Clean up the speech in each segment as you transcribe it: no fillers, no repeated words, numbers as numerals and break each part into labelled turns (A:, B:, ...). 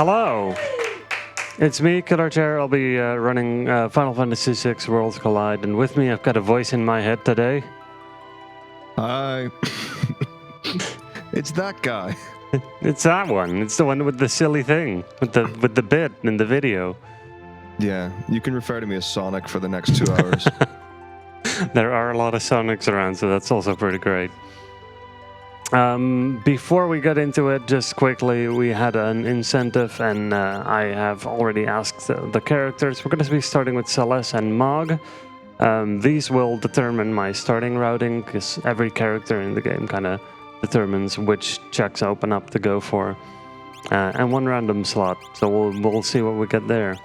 A: Hello! It's me, KillerChair. I'll be running Final Fantasy VI Worlds Collide, and with me I've got a voice in my head today.
B: Hi. It's that guy.
A: It's that one. It's the one with the silly thing, with the bit in the video.
B: Yeah, you can refer to me as Sonic for the next 2 hours.
A: There are a lot of Sonics around, so that's also pretty great. Before we get into it, just quickly, we had an incentive, and I have already asked the characters. We're going to be starting with Celeste and Mog. These will determine my starting routing, because every character in the game kind of determines which checks open up to go for, and one random slot. So we'll see what we get there.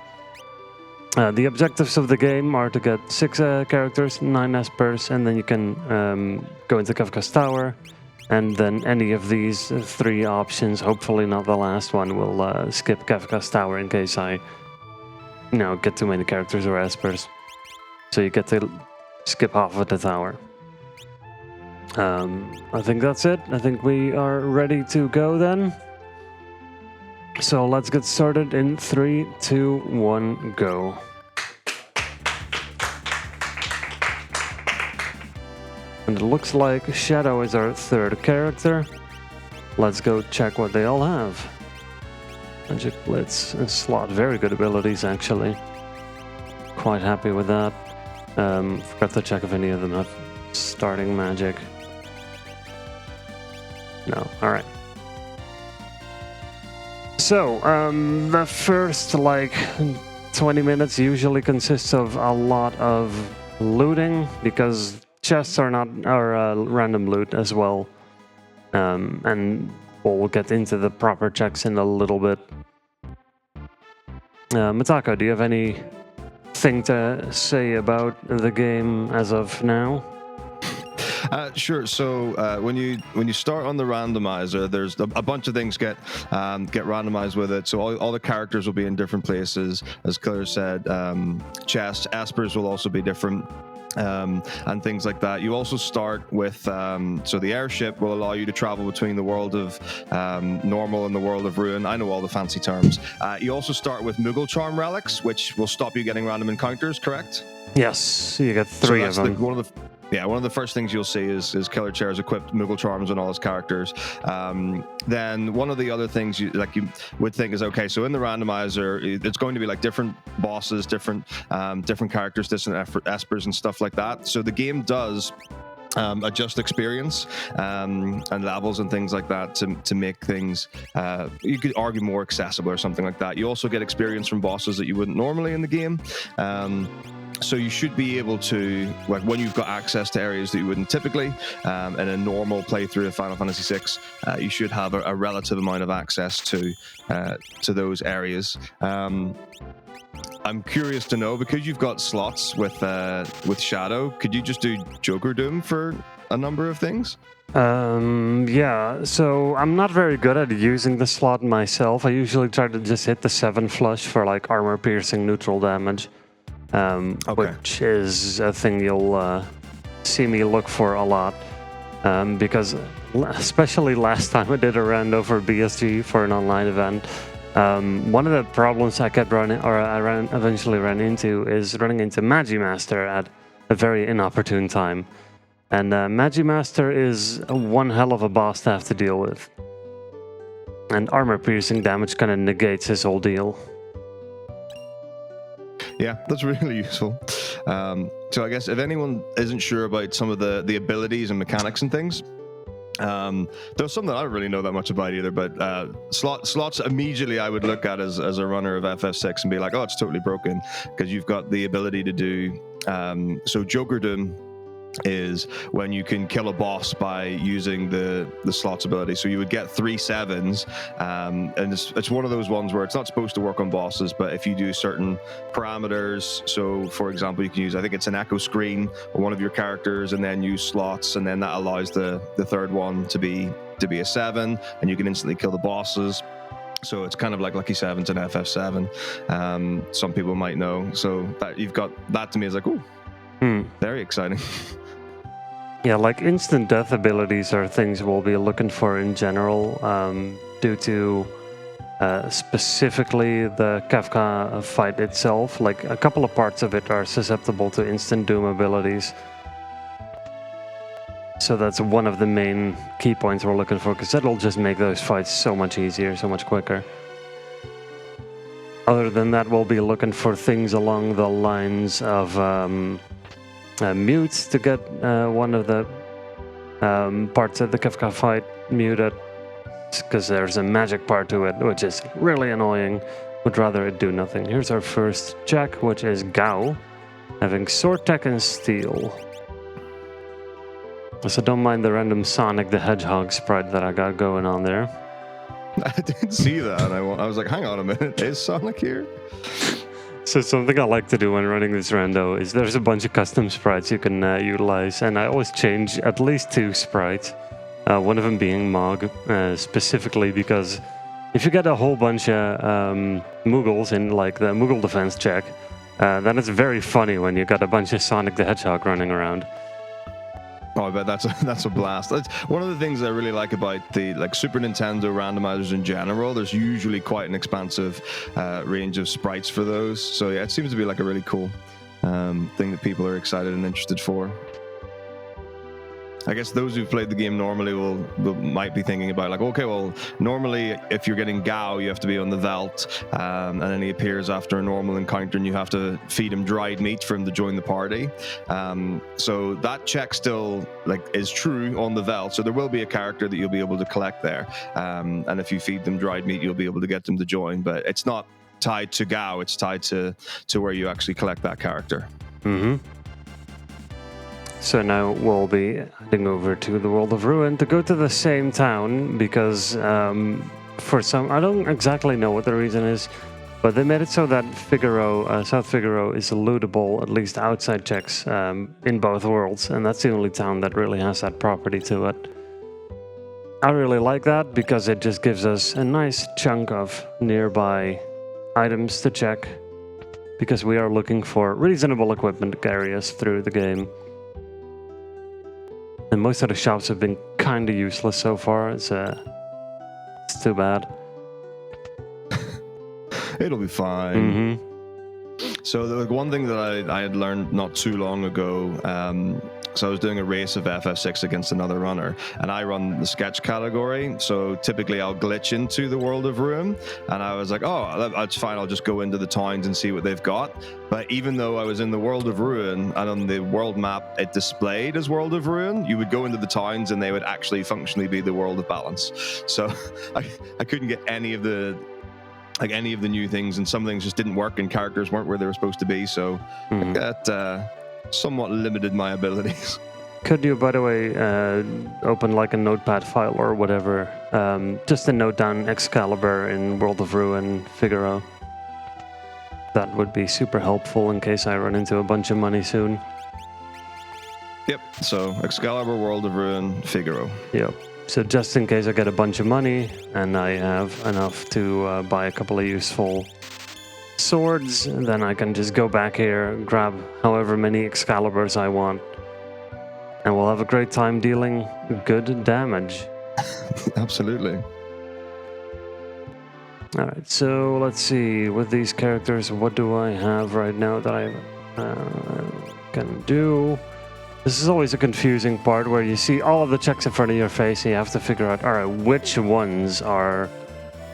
A: The objectives of the game are to get 6 characters, 9 espers, and then you can go into Kafka's Tower. And then any of these 3 options, hopefully not the last one, will skip Kafka's Tower in case I, get too many characters or espers. So you get to skip half of the tower. I think that's it. I think we are ready to go then. So let's get started in 3, 2, 1, go. And it looks like Shadow is our 3rd character. Let's go check what they all have. Magic Blitz and Slot, very good abilities actually. Quite happy with that. Forgot to check if any of them have starting magic. No, alright. So, the first 20 minutes usually consists of a lot of looting, because chests are random loot as well, and we'll get into the proper checks in a little bit. Metako, do you have anything to say about the game as of now?
B: Sure. So when you start on the randomizer, there's a bunch of things get randomized with it. So all the characters will be in different places, as Killer said. Chests, espers will also be different. And things like that. You also start with, so the airship will allow you to travel between the world of normal and the world of ruin. I know all the fancy terms. You also start with Moogle Charm relics, which will stop you getting random encounters, correct?
A: Yes, you get 3 of them.
B: One of the first things you'll see is KillerChair has equipped Moogle Charms on all his characters. Then one of the other things you would think is, okay, so in the randomizer, it's going to be like different bosses, different characters, different espers and stuff like that. So the game does adjust experience and levels and things like that to make things, you could argue, more accessible or something like that. You also get experience from bosses that you wouldn't normally in the game. So you should be able to, when you've got access to areas that you wouldn't typically, in a normal playthrough of Final Fantasy VI, you should have a relative amount of access to those areas. I'm curious to know, because you've got slots with Shadow, could you just do Joker Doom for a number of things?
A: Yeah, so I'm not very good at using the slot myself. I usually try to just hit the 7 flush for armor piercing neutral damage. Which is a thing you'll see me look for a lot, because especially last time I did a rando for BSG for an online event, one of the problems I eventually ran into is running into Magimaster at a very inopportune time. And Magimaster is one hell of a boss to have to deal with. And armor piercing damage kind of negates his whole deal.
B: Yeah, that's really useful. So I guess if anyone isn't sure about some of the abilities and mechanics and things, there's some that I don't really know that much about either, but slots immediately I would look at as a runner of FF6 and be like, oh, it's totally broken, because you've got the ability to do, so Joker Doom is when you can kill a boss by using the slots ability. So you would get 3 7s, and it's one of those ones where it's not supposed to work on bosses, but if you do certain parameters, so for example, you can use, I think it's an echo screen on one of your characters, and then use slots, and then that allows the 3rd one to be a 7, and you can instantly kill the bosses. So it's kind of like Lucky 7s and FF7. Some people might know. So that you've got that, to me is like, ooh, very exciting.
A: Yeah, instant death abilities are things we'll be looking for in general, due to specifically the Kafka fight itself. Like a couple of parts of it are susceptible to instant doom abilities. So that's one of the main key points we're looking for, because that'll just make those fights so much easier, so much quicker. Other than that, we'll be looking for things along the lines of mutes to get one of the parts of the Kafka fight muted, because there's a magic part to it, which is really annoying. Would rather it do nothing. Here's our first check, which is Gao, having Sword Tech and Steel. So don't mind the random Sonic the Hedgehog sprite that I got going on there.
B: I didn't see that. I was like, hang on a minute, is Sonic here?
A: So something I like to do when running this rando is there's a bunch of custom sprites you can utilize, and I always change at least 2 sprites. One of them being Mog, specifically because if you get a whole bunch of Moogles in like the Moogle defense check, then it's very funny when you got a bunch of Sonic the Hedgehog running around.
B: Oh, I bet that's a blast. That's one of the things I really like about the Super Nintendo randomizers in general. There's usually quite an expansive range of sprites for those. So yeah, it seems to be like a really cool thing that people are excited and interested for. I guess those who've played the game normally might be thinking about like, okay, well, normally if you're getting Gao, you have to be on the Veldt, and then he appears after a normal encounter, and you have to feed him dried meat for him to join the party. So that check still is true on the Veldt. So there will be a character that you'll be able to collect there, and if you feed them dried meat, you'll be able to get them to join. But it's not tied to Gao; it's tied to where you actually collect that character.
A: Mm-hmm. So now we'll be heading over to the World of Ruin to go to the same town, because for some, I don't exactly know what the reason is, but they made it so that Figaro, South Figaro is lootable, at least outside checks, in both worlds, and that's the only town that really has that property to it. I really like that, because it just gives us a nice chunk of nearby items to check, because we are looking for reasonable equipment to carry us through the game. And most of the shops have been kind of useless so far. It's too bad.
B: It'll be fine.
A: Mm-hmm.
B: So the one thing that I had learned not too long ago, so I was doing a race of FF6 against another runner, and I run the sketch category, so typically I'll glitch into the World of Ruin, and I was like, oh, that's fine, I'll just go into the towns and see what they've got. But even though I was in the World of Ruin, and on the world map it displayed as World of Ruin, you would go into the towns and they would actually functionally be the World of Balance. So I couldn't get any of the new things, and some things just didn't work, and characters weren't where they were supposed to be, so that somewhat limited my abilities.
A: Could you, by the way, open like a notepad file or whatever, just to note down Excalibur in World of Ruin Figaro? That would be super helpful in case I run into a bunch of money soon.
B: Yep, so Excalibur, World of Ruin, Figaro.
A: Yep. So just in case I get a bunch of money and I have enough to buy a couple of useful swords, then I can just go back here, grab however many Excaliburs I want, and we'll have a great time dealing good damage.
B: Absolutely.
A: Alright, so let's see, with these characters, what do I have right now that I can do? This is always a confusing part where you see all of the checks in front of your face and you have to figure out, alright, which ones are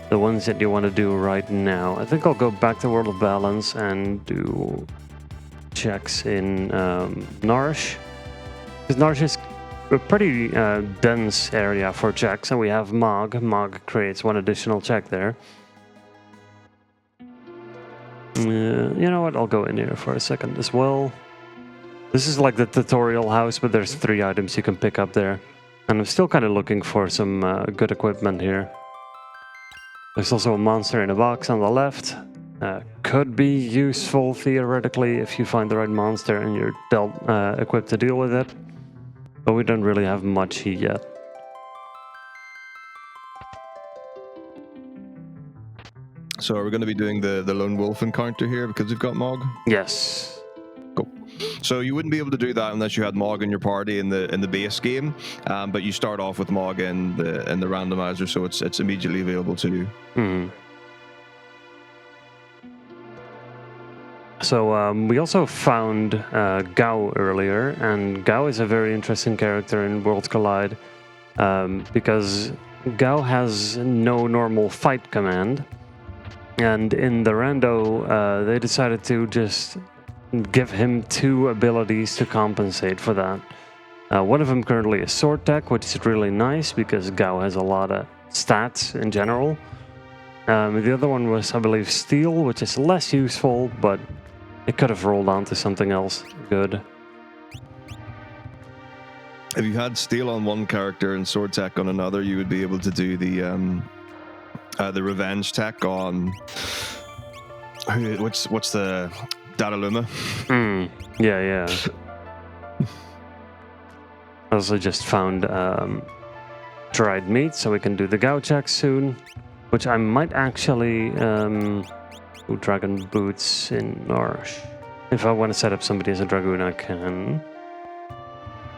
A: the ones that you want to do right now. I think I'll go back to World of Balance and do checks in Nourish. Because Nourish is a pretty dense area for checks, and we have Mog. Mog creates one additional check there. You know what, I'll go in here for a second as well. This is like the tutorial house, but there's 3 items you can pick up there. And I'm still kind of looking for some good equipment here. There's also a monster in a box on the left. Could be useful theoretically if you find the right monster and you're equipped to deal with it. But we don't really have much yet.
B: So are we going to be doing the lone wolf encounter here because we've got Mog?
A: Yes.
B: Cool. So you wouldn't be able to do that unless you had Mog in your party in the base game, but you start off with Mog in the randomizer, so it's immediately available to you.
A: So we also found Gao earlier, and Gao is a very interesting character in Worlds Collide because Gao has no normal fight command, and in the rando they decided to just give him 2 abilities to compensate for that. One of them currently is Sword Tech, which is really nice because Gao has a lot of stats in general. The other one was, I believe, Steel, which is less useful, but it could have rolled on to something else good.
B: If you had Steel on one character and Sword Tech on another, you would be able to do the Revenge Tech on what's the Dataluma?
A: Yeah. I also just found dried meat, so we can do the Gao check soon, which I might actually do Dragon Boots in Narsh. If I want to set up somebody as a Dragoon, I can.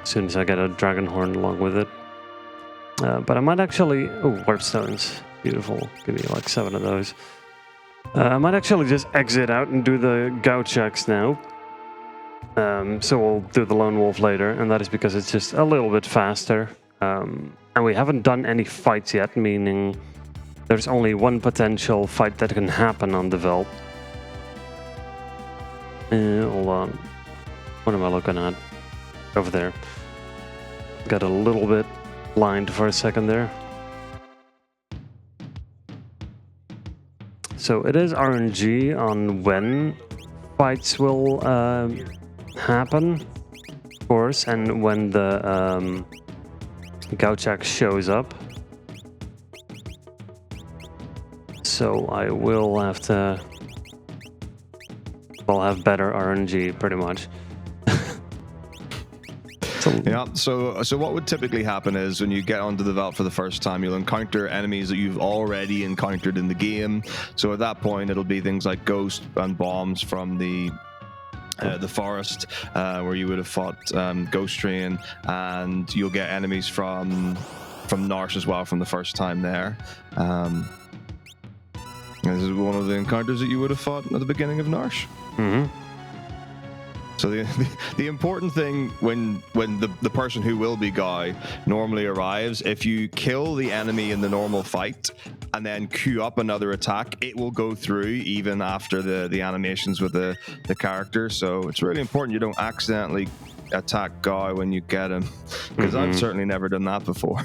A: As soon as I get a Dragon Horn along with it. But I might actually... Oh, Warp Stones. Beautiful. Give me like 7 of those. I might actually just exit out and do the Gao checks now. So we'll do the Lone Wolf later, and that is because it's just a little bit faster. And we haven't done any fights yet, meaning there's only one potential fight that can happen on the Veld. Hold on. What am I looking at? Over there. Got a little bit blind for a second there. So it is RNG on when fights will happen, of course, and when the Gauchak shows up. So I will have to... I'll have better RNG, pretty much.
B: Yeah, so what would typically happen is when you get onto the Veld for the first time, you'll encounter enemies that you've already encountered in the game. So at that point, it'll be things like ghost and bombs from the forest, where you would have fought Ghost Train, and you'll get enemies from Narsh as well from the first time there. This is one of the encounters that you would have fought at the beginning of Narsh.
A: Mm-hmm.
B: So the important thing when the person who will be Guy normally arrives, if you kill the enemy in the normal fight and then queue up another attack, it will go through even after the animations with the character. So it's really important you don't accidentally attack Guy when you get him, because I've certainly never done that before.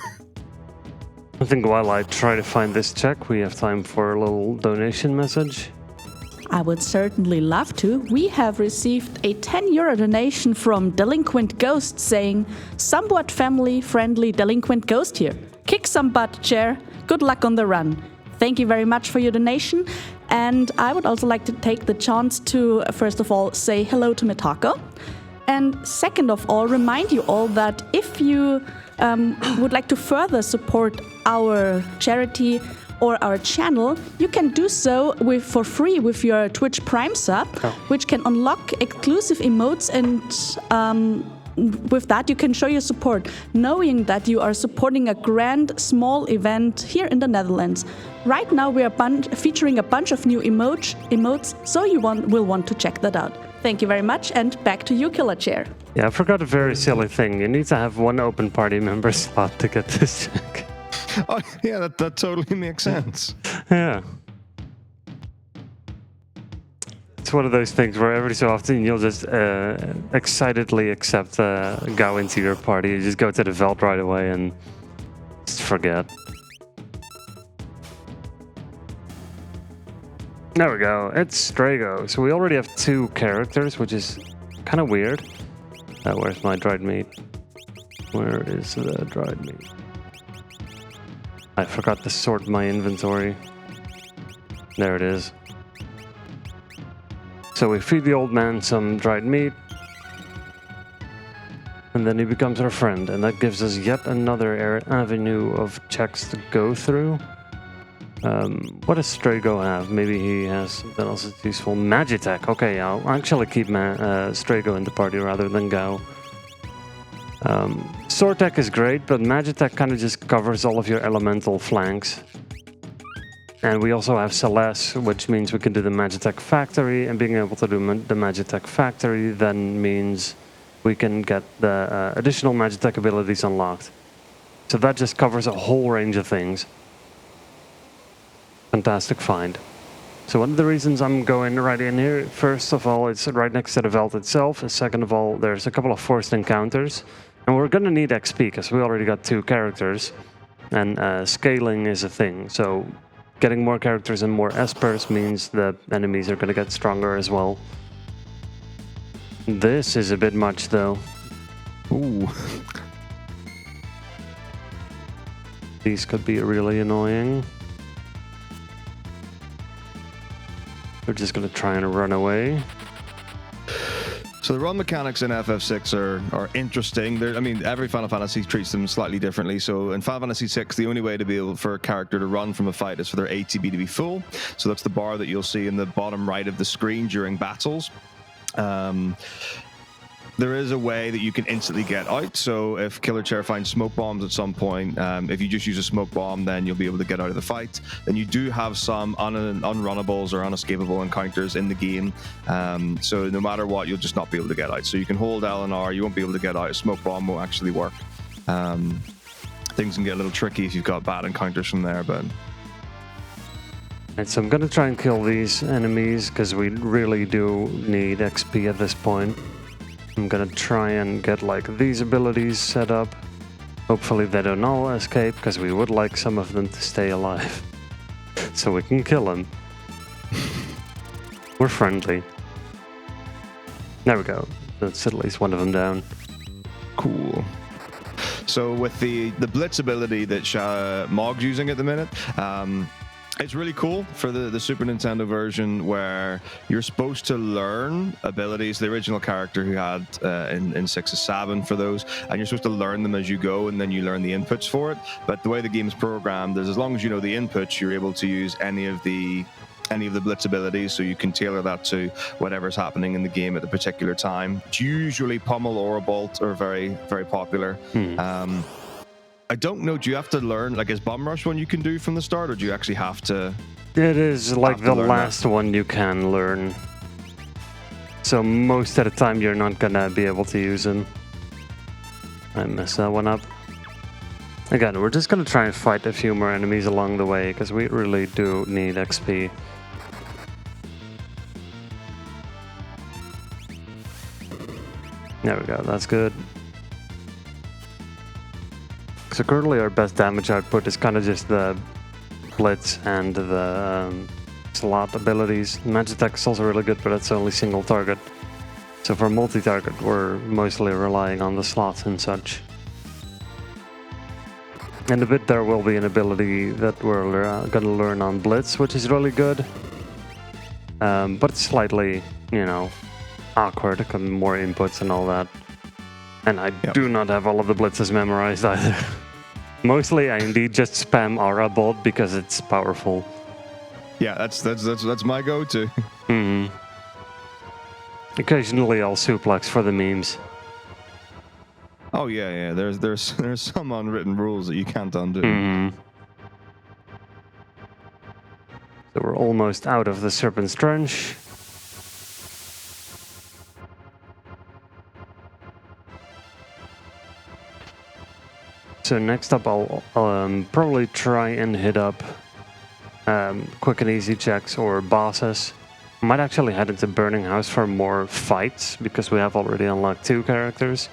A: I think while I try to find this check, we have time for a little donation message.
C: I would certainly love to. We have received a €10 donation from Delinquent Ghost saying, somewhat family-friendly Delinquent Ghost here. Kick some butt, Chair. Good luck on the run. Thank you very much for your donation. And I would also like to take the chance to, first of all, say hello to Metako. And second of all, remind you all that if you would like to further support our charity or our channel, you can do so for free with your Twitch Prime sub, which can unlock exclusive emotes, and with that you can show your support, knowing that you are supporting a grand small event here in the Netherlands. Right now we are featuring a bunch of new emotes, so you will want to check that out. Thank you very much, and back to you, KillerChair.
A: Yeah, I forgot a very silly thing. You need to have one open party member slot to get this check.
B: Oh, yeah, that totally makes sense.
A: Yeah. It's one of those things where every so often you'll just excitedly accept Gao into your party. You just go to the Veld right away and just forget. There we go. It's Strago. So we already have 2 characters, which is kind of weird. Where's my dried meat? Where is the dried meat? I forgot to sort my inventory. There it is. So we feed the old man some dried meat, and then he becomes our friend, and that gives us yet another avenue of checks to go through. What does Strago have? Maybe he has something else that's useful. Magitech. Okay, I'll actually keep Strago in the party rather than Gao. Sword Tech is great, but Magitech kind of just covers all of your elemental flanks. And we also have Celeste, which means we can do the Magitech Factory, and being able to do the Magitech Factory then means we can get the additional Magitech abilities unlocked. So that just covers a whole range of things. Fantastic find. So one of the reasons I'm going right in here, first of all, it's right next to the vault itself, and second of all, there's a couple of forced encounters. And we're gonna need XP, because we already got 2 characters, and scaling is a thing. So getting more characters and more espers means the enemies are gonna get stronger as well. This is a bit much, though.
B: Ooh.
A: These could be really annoying. We're just gonna try and run away.
B: So the run mechanics in FF6 are interesting. I mean, every Final Fantasy treats them slightly differently. So in Final Fantasy 6, the only way to be able for a character to run from a fight is for their ATB to be full. So that's the bar that you'll see in the bottom right of the screen during battles. There is a way that you can instantly get out. So if KillerChair finds smoke bombs at some point, if you just use a smoke bomb, then you'll be able to get out of the fight. Then you do have some unrunnables or unescapable encounters in the game. So no matter what, you'll just not be able to get out. So you can hold L and R, you won't be able to get out. A smoke bomb won't actually work. Things can get a little tricky if you've got bad encounters from there, but...
A: Right, so I'm gonna try and kill these enemies, because we really do need XP at this point. I'm gonna try and get like these abilities set up. Hopefully they don't all escape, because we would like some of them to stay alive. So we can kill them. We're friendly. There we go. That's at least one of them down.
B: Cool. So with the Blitz ability that Mog's using at the minute, it's really cool for the Super Nintendo version, where you're supposed to learn abilities. The original character who had in 6 is Sabin for those, and you're supposed to learn them as you go, and then you learn the inputs for it. But the way the game is programmed is, as long as you know the inputs, you're able to use any of the Blitz abilities, so you can tailor that to whatever's happening in the game at the particular time. It's usually Pummel or a Bolt are very, very popular. I don't know, do you have to learn, like, is Bomb Rush one you can do from the start, or do you actually have to...
A: It is like the last one you can learn. So most of the time you're not gonna be able to use them. I messed that one up. Again, we're just gonna try and fight a few more enemies along the way, because we really do need XP. There we go, that's good. So currently our best damage output is kind of just the Blitz and the slot abilities. Magitech is also really good, but it's only single target. So for multi-target, we're mostly relying on the slots and such. In a bit there will be an ability that we're gonna learn on Blitz, which is really good. But it's slightly, you know, awkward, more inputs and all that. And I do not have all of the blitzes memorized either. Mostly I indeed just spam Aura Bolt because it's powerful.
B: Yeah, that's my go-to.
A: Mm-hmm. Occasionally I'll suplex for the memes.
B: Oh yeah. There's some unwritten rules that you can't undo.
A: Mm-hmm. So we're almost out of the Serpent's Trench. So next up I'll probably try and hit up quick and easy checks or bosses. I might actually head into Burning House for more fights, because we have already unlocked 2 characters.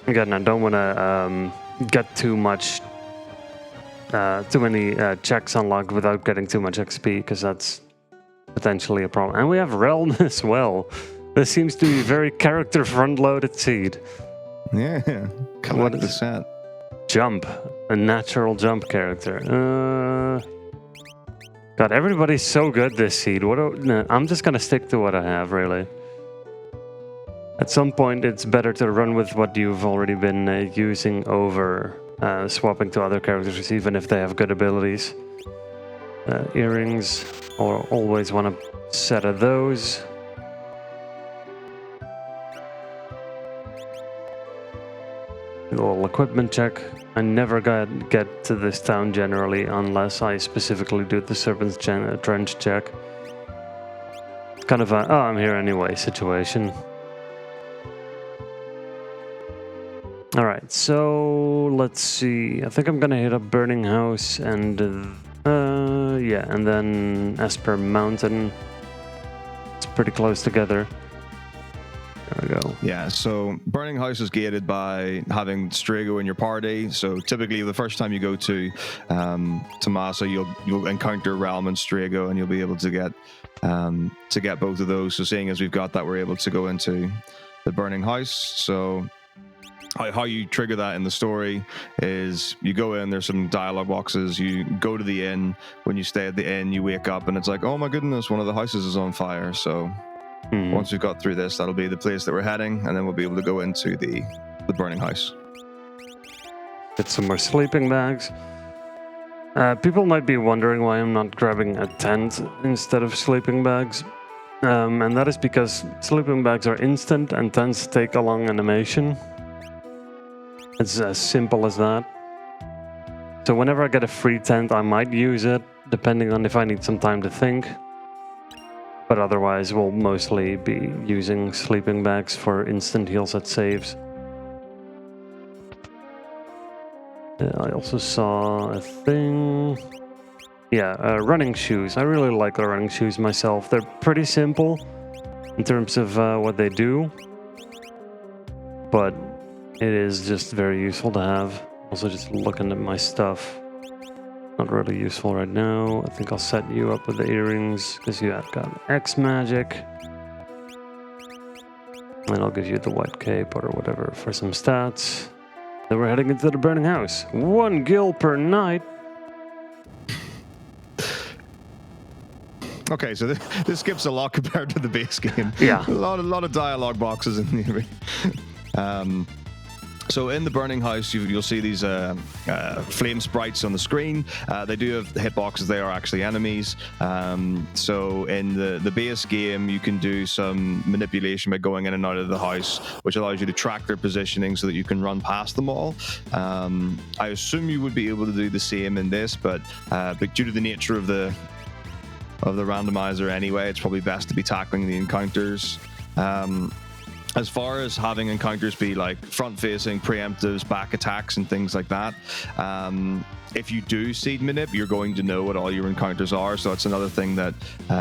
A: Again, I don't want to get too many checks unlocked without getting too much XP, because that's potentially a problem. And we have Realm as well. This seems to be a very character front-loaded seed.
B: Yeah, collect the set.
A: Jump, a natural jump character. God, everybody's so good this seed. I'm just gonna stick to what I have, really. At some point, it's better to run with what you've already been using over swapping to other characters, even if they have good abilities. Earrings, or always want a set of those. little equipment check. I never get to this town generally unless I specifically do the Serpent's Trench check. It's kind of a, oh, I'm here anyway situation. Alright, so let's see. I think I'm gonna hit up Burning House and yeah, and then Esper Mountain. It's pretty close together. There we go.
B: Yeah, so Burning House is gated by having Strago in your party. So typically, the first time you go to Massa, you'll encounter Realm and Strago, and you'll be able to get both of those. So seeing as we've got that, we're able to go into the Burning House. So how you trigger that in the story is you go in, there's some dialogue boxes, you go to the inn. When you stay at the inn, you wake up and it's like, oh my goodness, one of the houses is on fire. So once we've got through this, that'll be the place that we're heading, and then we'll be able to go into the burning house.
A: Get some more sleeping bags. People might be wondering why I'm not grabbing a tent instead of sleeping bags. And that is because sleeping bags are instant and tents take a long animation. It's as simple as that. So whenever I get a free tent, I might use it, depending on if I need some time to think. But otherwise, we'll mostly be using sleeping bags for instant heals at saves. I also saw a thing. Yeah, running shoes. I really like the running shoes myself. They're pretty simple in terms of what they do. But it is just very useful to have. Also just looking at my stuff. Not really useful right now. I think I'll set you up with the earrings because you have got X magic. And I'll give you the white cape or whatever for some stats. Then we're heading into the burning house. 1 gil per night.
B: Okay, so this skips a lot compared to the base game.
A: Yeah.
B: a lot of dialogue boxes in the So in the burning house, you'll see these flame sprites on the screen. They do have hitboxes. They are actually enemies. So in the base game, you can do some manipulation by going in and out of the house, which allows you to track their positioning so that you can run past them all. I assume you would be able to do the same in this, but due to the nature of the randomizer anyway, it's probably best to be tackling the encounters. As far as having encounters be like front-facing, preemptives, back attacks, and things like that, if you do seed manip, you're going to know what all your encounters are. So it's another thing that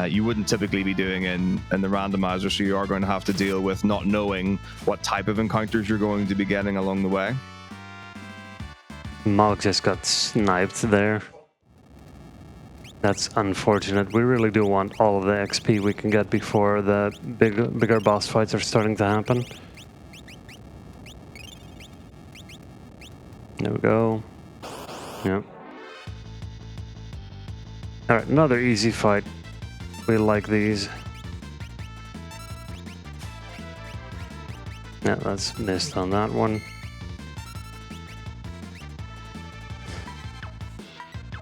B: you wouldn't typically be doing in the randomizer. So you are going to have to deal with not knowing what type of encounters you're going to be getting along the way.
A: Mog just got sniped there. That's unfortunate. We really do want all of the XP we can get before the bigger boss fights are starting to happen. There we go. Yep. Alright, another easy fight. We like these. Yeah, that's missed on that one.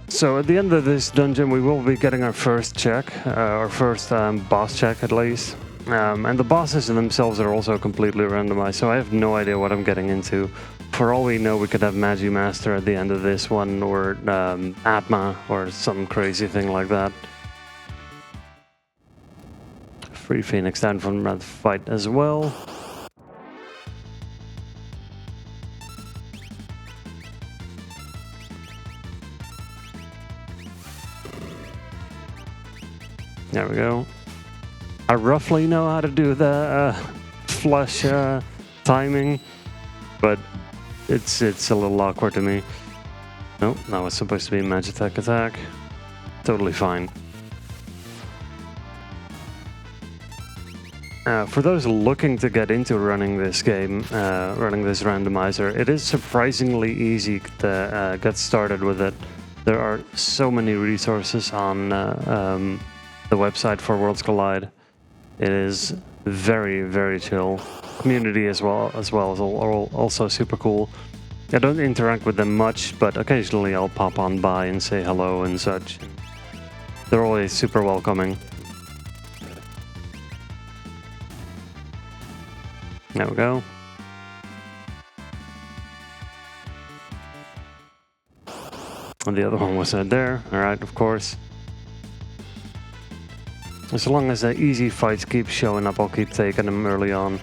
A: So at the end of this dungeon, we will be getting our first check, our first boss check at least. And the bosses themselves are also completely randomized, so I have no idea what I'm getting into. For all we know, we could have Magi Master at the end of this one, or Atma, or some crazy thing like that. Free Phoenix down from that fight as well. There we go. I roughly know how to do the flush timing, but it's a little awkward to me. Nope, that was supposed to be a Magitech attack. Totally fine. For those looking to get into running this game, running this randomizer, it is surprisingly easy to get started with it. There are so many resources on the website for Worlds Collide. It is very, very chill. Community as well is also super cool. I don't interact with them much, but occasionally I'll pop on by and say hello and such. They're always super welcoming. There we go. And the other one was there. Alright, of course. As long as the easy fights keep showing up, I'll keep taking them early on.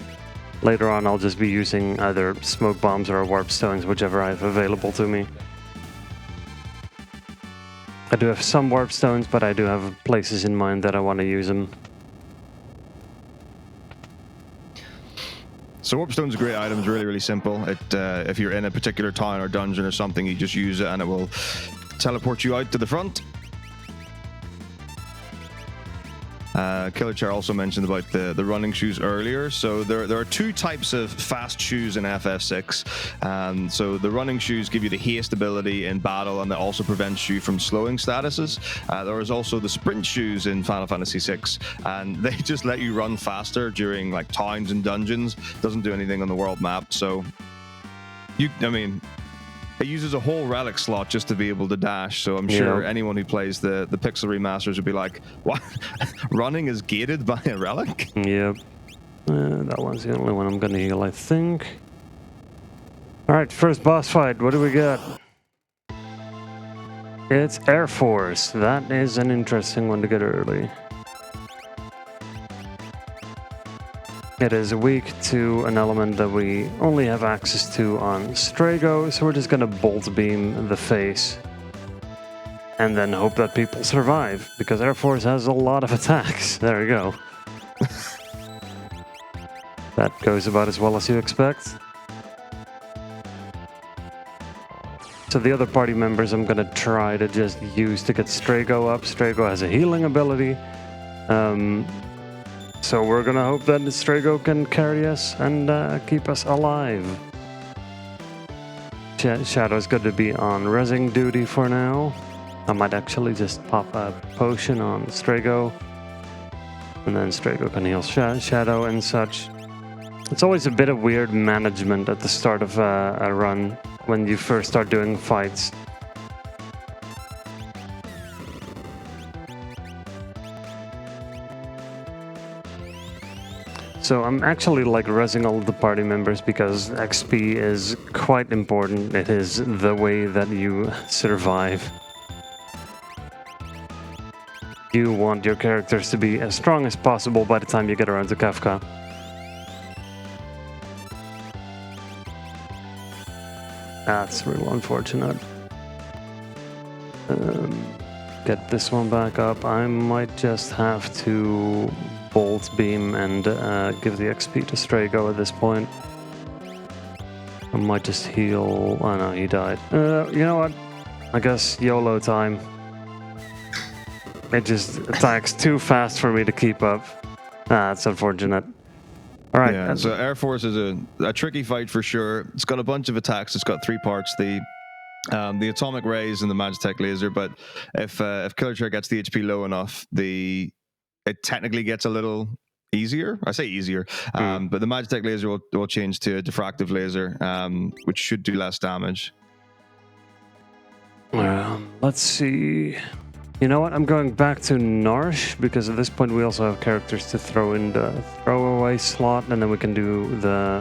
A: Later on, I'll just be using either smoke bombs or warp stones, whichever I have available to me. I do have some warp stones, but I do have places in mind that I want to use them.
B: So warp stone's a great item. It's really, really simple. If you're in a particular town or dungeon or something, you just use it and it will teleport you out to the front. KillerChair also mentioned about the running shoes earlier. So there are two types of fast shoes in FF6. So the running shoes give you the haste ability in battle, and that also prevents you from slowing statuses. There is also the sprint shoes in Final Fantasy VI, and they just let you run faster during like towns and dungeons. Doesn't do anything on the world map. So it uses a whole relic slot just to be able to dash, so I'm sure anyone who plays the Pixel remasters would be like, what? Running is gated by a relic?
A: Yep. That one's the only one I'm gonna heal, I think. Alright, first boss fight, what do we got? It's Air Force. That is an interesting one to get early. It is weak to an element that we only have access to on Strago, so we're just gonna bolt beam the face. And then hope that people survive, because Air Force has a lot of attacks. There we go. That goes about as well as you expect. So the other party members I'm gonna try to just use to get Strago up. Strago has a healing ability. So we're gonna hope that Strago can carry us and keep us alive. Shadow's good to be on rezzing duty for now. I might actually just pop a potion on Strago, and then Strago can heal Shadow and such. It's always a bit of weird management at the start of a run when you first start doing fights. So I'm actually like rezzing all of the party members because XP is quite important. It is the way that you survive. You want your characters to be as strong as possible by the time you get around to Kafka. That's real unfortunate. Get this one back up. I might just have to bolt beam and give the XP to Strago at this point. I might just heal. Oh no, he died. You know what? I guess YOLO time. It just attacks too fast for me to keep up. That's unfortunate. All right.
B: Yeah, so Air Force is a tricky fight for sure. It's got a bunch of attacks. It's got three parts: the atomic rays and the Magitech laser. But if KillerChair gets the HP low enough, it technically gets a little easier. I say easier, but the Magitech laser will change to a diffractive laser, which should do less damage.
A: Let's see. You know what? I'm going back to Narsh because at this point we also have characters to throw in the throwaway slot, and then we can do the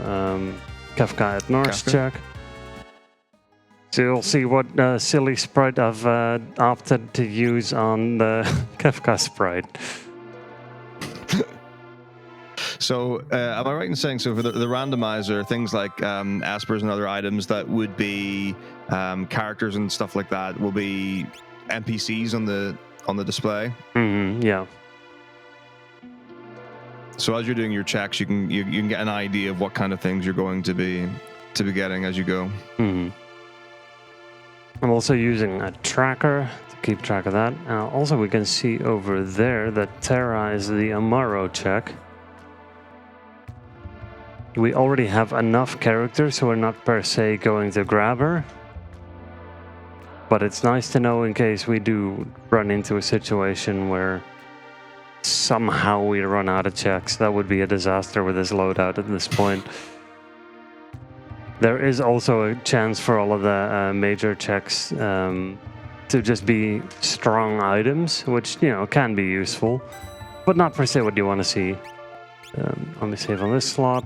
A: Kafka at Narsh check. So you'll see what silly sprite I've opted to use on the Kafka sprite.
B: So, am I right in saying, so for the randomizer, things like Espers and other items that would be characters and stuff like that will be NPCs on the display?
A: Yeah.
B: So as you're doing your checks, you can get an idea of what kind of things you're going to be getting as you go.
A: I'm also using a tracker to keep track of that. Also, we can see over there that Terra is the Amaro check. We already have enough characters, so we're not per se going to grab her. But it's nice to know in case we do run into a situation where somehow we run out of checks. That would be a disaster with this loadout at this point. There is also a chance for all of the major checks to just be strong items, which, you know, can be useful, but not per se what you want to see. Let me save on this slot.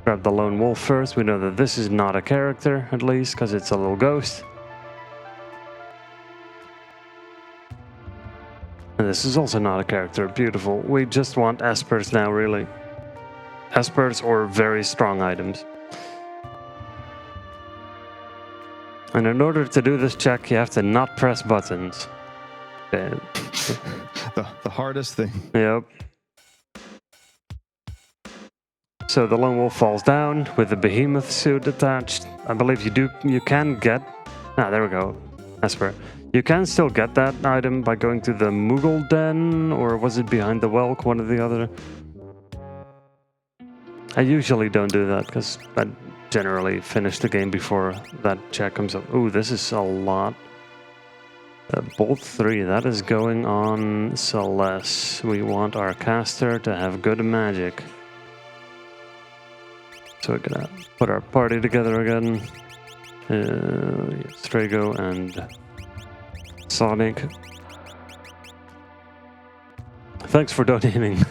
A: Grab the Lone Wolf first. We know that this is not a character, at least, because it's a little ghost. And this is also not a character. Beautiful. We just want espers now, really. Espers or very strong items. And in order to do this check, you have to not press buttons. Okay.
B: The hardest thing.
A: Yep. So the lone wolf falls down with the behemoth suit attached. I believe you can get... Ah, there we go. Esper. You can still get that item by going to the Moogle Den, or was it behind the Welk, one or the other? I usually don't do that, because I generally finish the game before that check comes up. Ooh, this is a lot. Bolt 3, that is going on Celeste. We want our caster to have good magic. So we're gonna put our party together again. Strago and Sonic. Thanks for donating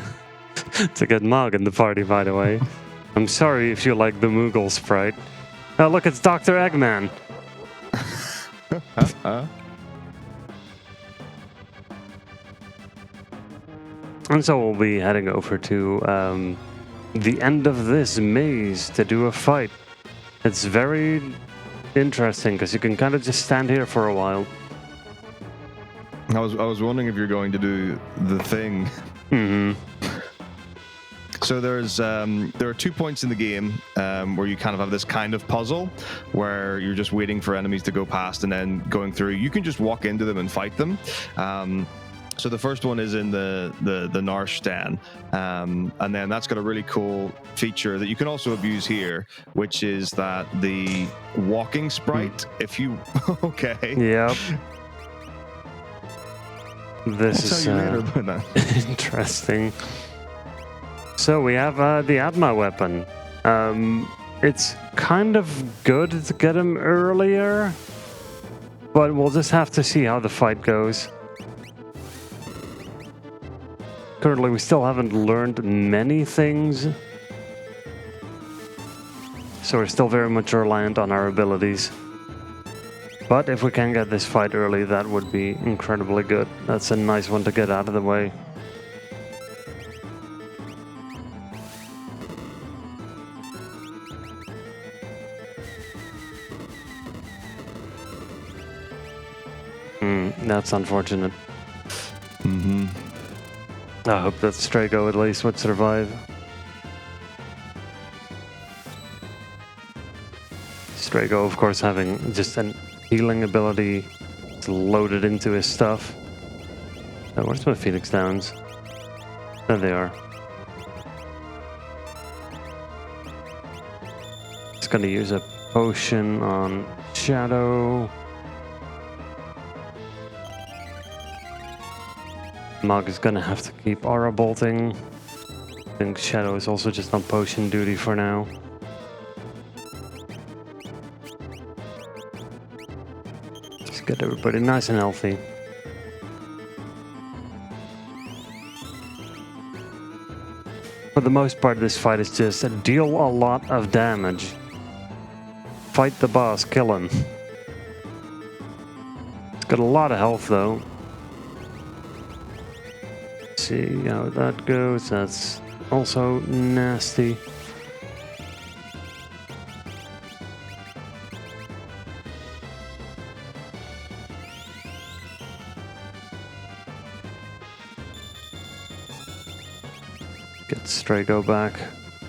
A: to get Mog in the party, by the way. I'm sorry if you like the Moogle sprite. Oh, look, it's Dr. Eggman. And so we'll be heading over to the end of this maze to do a fight. It's very interesting because you can kind of just stand here for a while.
B: I was wondering if you're going to do the thing.
A: Mm-hmm.
B: So there are 2 points in the game where you kind of have this kind of puzzle where you're just waiting for enemies to go past and then going through. You can just walk into them and fight them. So the first one is in the Narsh Den, and then that's got a really cool feature that you can also abuse here, which is that the walking sprite, if you... Okay.
A: Yep. This
B: I'll
A: is
B: tell you later about that.
A: interesting. So we have the Atma weapon. It's kind of good to get him earlier, but we'll just have to see how the fight goes. Currently, we still haven't learned many things, so we're still very much reliant on our abilities. But if we can get this fight early, that would be incredibly good. That's a nice one to get out of the way. That's unfortunate.
B: Mm-hmm.
A: I hope that Strago at least would survive. Strago, of course, having just an healing ability loaded into his stuff. Oh, where's my Phoenix Downs? There they are. It's gonna use a potion on Shadow. Mog is gonna have to keep aura bolting. I think Shadow is also just on potion duty for now. Just get everybody nice and healthy. For the most part, this fight is just deal a lot of damage. Fight the boss, kill him. It's got a lot of health though. See how that goes. That's also nasty. Get Strago back.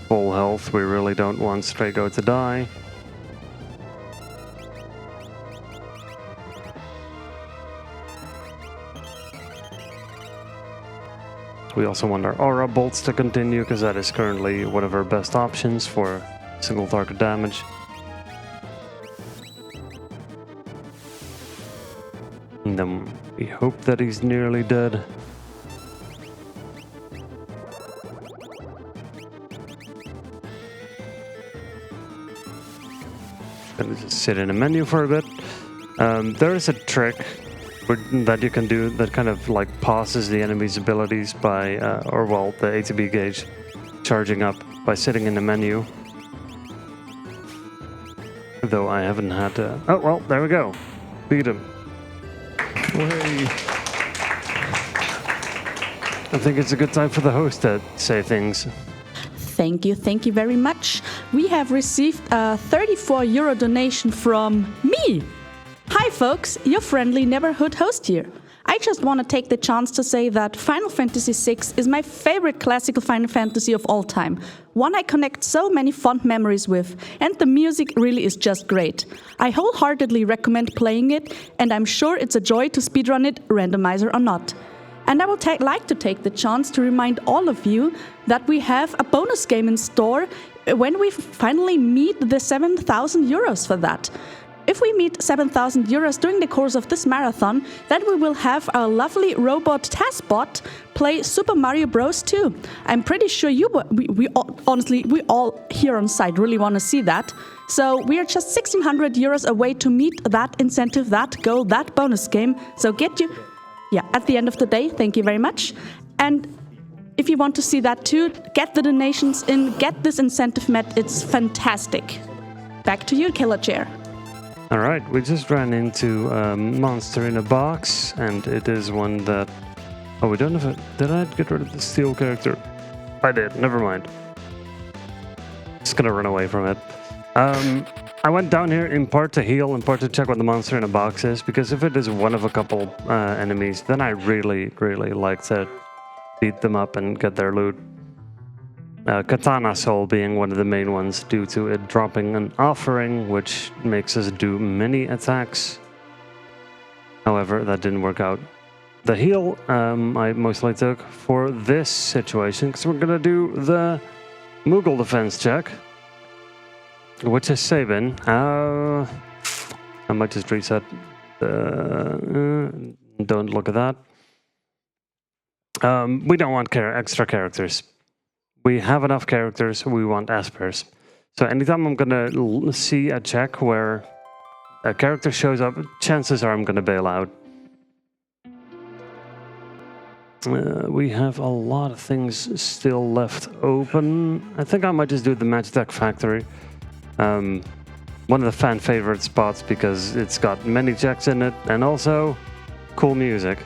A: Full health. We really don't want Strago to die. We also want our aura bolts to continue, because that is currently one of our best options for single target damage. And then we hope that he's nearly dead. Gonna just sit in a menu for a bit. There is a trick that you can do that kind of like pauses the enemy's abilities by, the ATB gauge charging up by sitting in the menu. Though I haven't had to... Oh, well, there we go. Beat him.
B: Hey.
A: I think it's a good time for the host to say things.
C: Thank you very much. We have received a 34 euro donation from me. Hi folks, your friendly neighborhood host here. I just want to take the chance to say that Final Fantasy VI is my favorite classical Final Fantasy of all time, one I connect so many fond memories with, and the music really is just great. I wholeheartedly recommend playing it, and I'm sure it's a joy to speedrun it, randomizer or not. And I would like to take the chance to remind all of you that we have a bonus game in store when we finally meet the 7,000 euros for that. If we meet 7,000 euros during the course of this marathon, then we will have our lovely robot TASBot play Super Mario Bros. 2. I'm pretty sure we all here on site really want to see that. So we are just 1,600 euros away to meet that incentive, that goal, that bonus game. So at the end of the day, thank you very much. And if you want to see that too, get the donations in, get this incentive met. It's fantastic. Back to you, KillerChair.
A: All right, we just ran into a monster in a box, and it is one that... Oh, we don't have it. Did I get rid of the steel character? I did, never mind. Just gonna run away from it. I went down here in part to heal, in part to check what the monster in a box is, because if it is one of a couple enemies, then I really like to beat them up and get their loot. Katana Soul being one of the main ones due to it dropping an offering, which makes us do many attacks. However, that didn't work out. The heal I mostly took for this situation, because we're going to do the Moogle defense check, which is saving. I might just reset. Don't look at that. We don't want extra characters. We have enough characters, we want espers. So anytime I'm gonna see a check where a character shows up, chances are I'm gonna bail out. We have a lot of things still left open. I think I might just do the Metako factory. One of the fan favorite spots because it's got many checks in it and also cool music.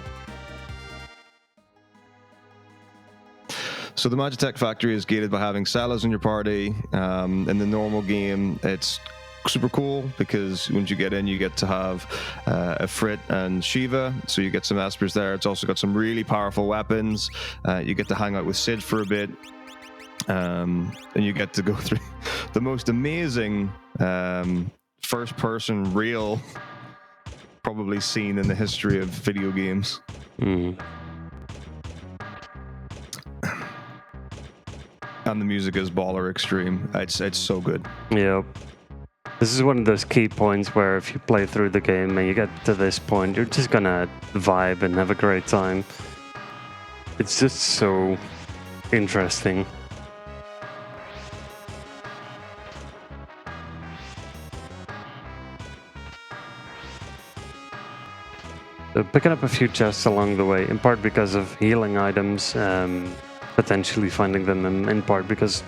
B: So the Magitech factory is gated by having sellers in your party. In the normal game, it's super cool because once you get in, you get to have Ifrit and Shiva, so you get some espers there. It's also got some really powerful weapons. You get to hang out with Sid for a bit, and you get to go through the most amazing first-person real probably seen in the history of video games. And the music is baller extreme. It's so good.
A: Yep. This is one of those key points where if you play through the game and you get to this point, you're just gonna vibe and have a great time. It's just so interesting. So picking up a few chests along the way, in part because of healing items, potentially finding them in part because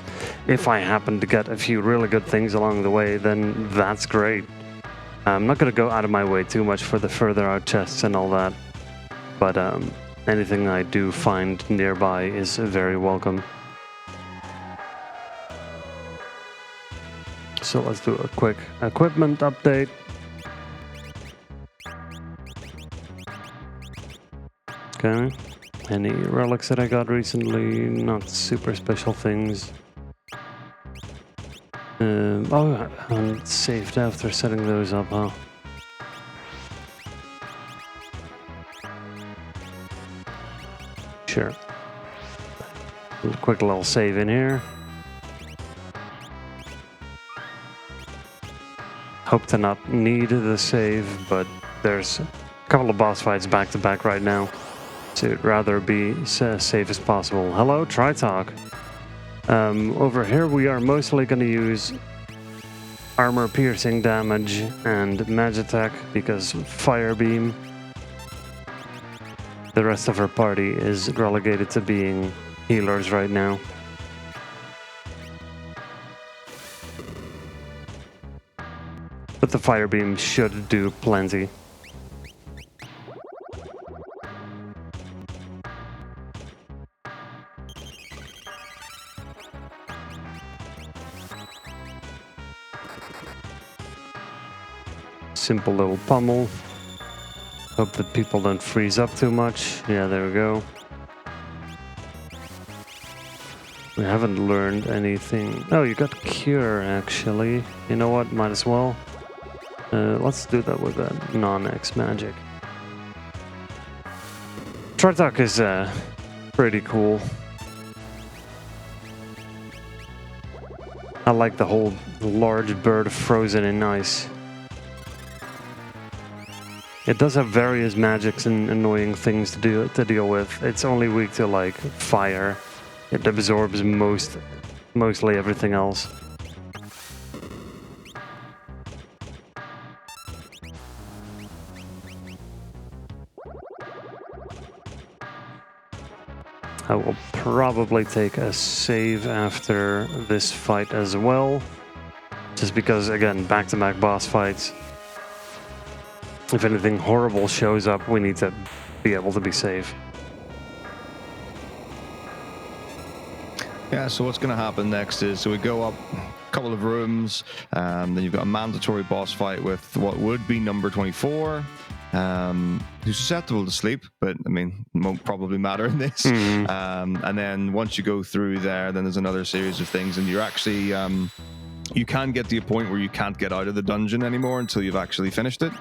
A: if I happen to get a few really good things along the way, then that's great. I'm not going to go out of my way too much for the further out chests and all that, but anything I do find nearby is very welcome. So let's do a quick equipment update. Okay. Any relics that I got recently? Not super special things. I'm saved after setting those up, huh? Sure. A quick little save in here. Hope to not need the save, but there's a couple of boss fights back to back right now. So I'd rather be as safe as possible. Hello, try talk. Over here we are mostly going to use armor piercing damage and Magitech because Fire Beam. The rest of our party is relegated to being healers right now. But the Fire Beam should do plenty. simple little pummel. Hope that people don't freeze up too much. Yeah, there we go. We haven't learned anything. Oh, you got Cure, actually. You know what? Might as well. Let's do that with a non-X magic. Tritok is pretty cool. I like the whole large bird frozen in ice. It does have various magics and annoying things to deal with. It's only weak to like fire. It absorbs mostly everything else. I will probably take a save after this fight as well. Just because, again, back-to-back boss fights. If anything horrible shows up, we need to be able to be safe.
B: Yeah, so what's going to happen next is, so we go up a couple of rooms, then you've got a mandatory boss fight with what would be number 24, who's susceptible to sleep, but I mean, it won't probably matter in this. And then once you go through there, then there's another series of things, and you're actually, you can get to a point where you can't get out of the dungeon anymore until you've actually finished it.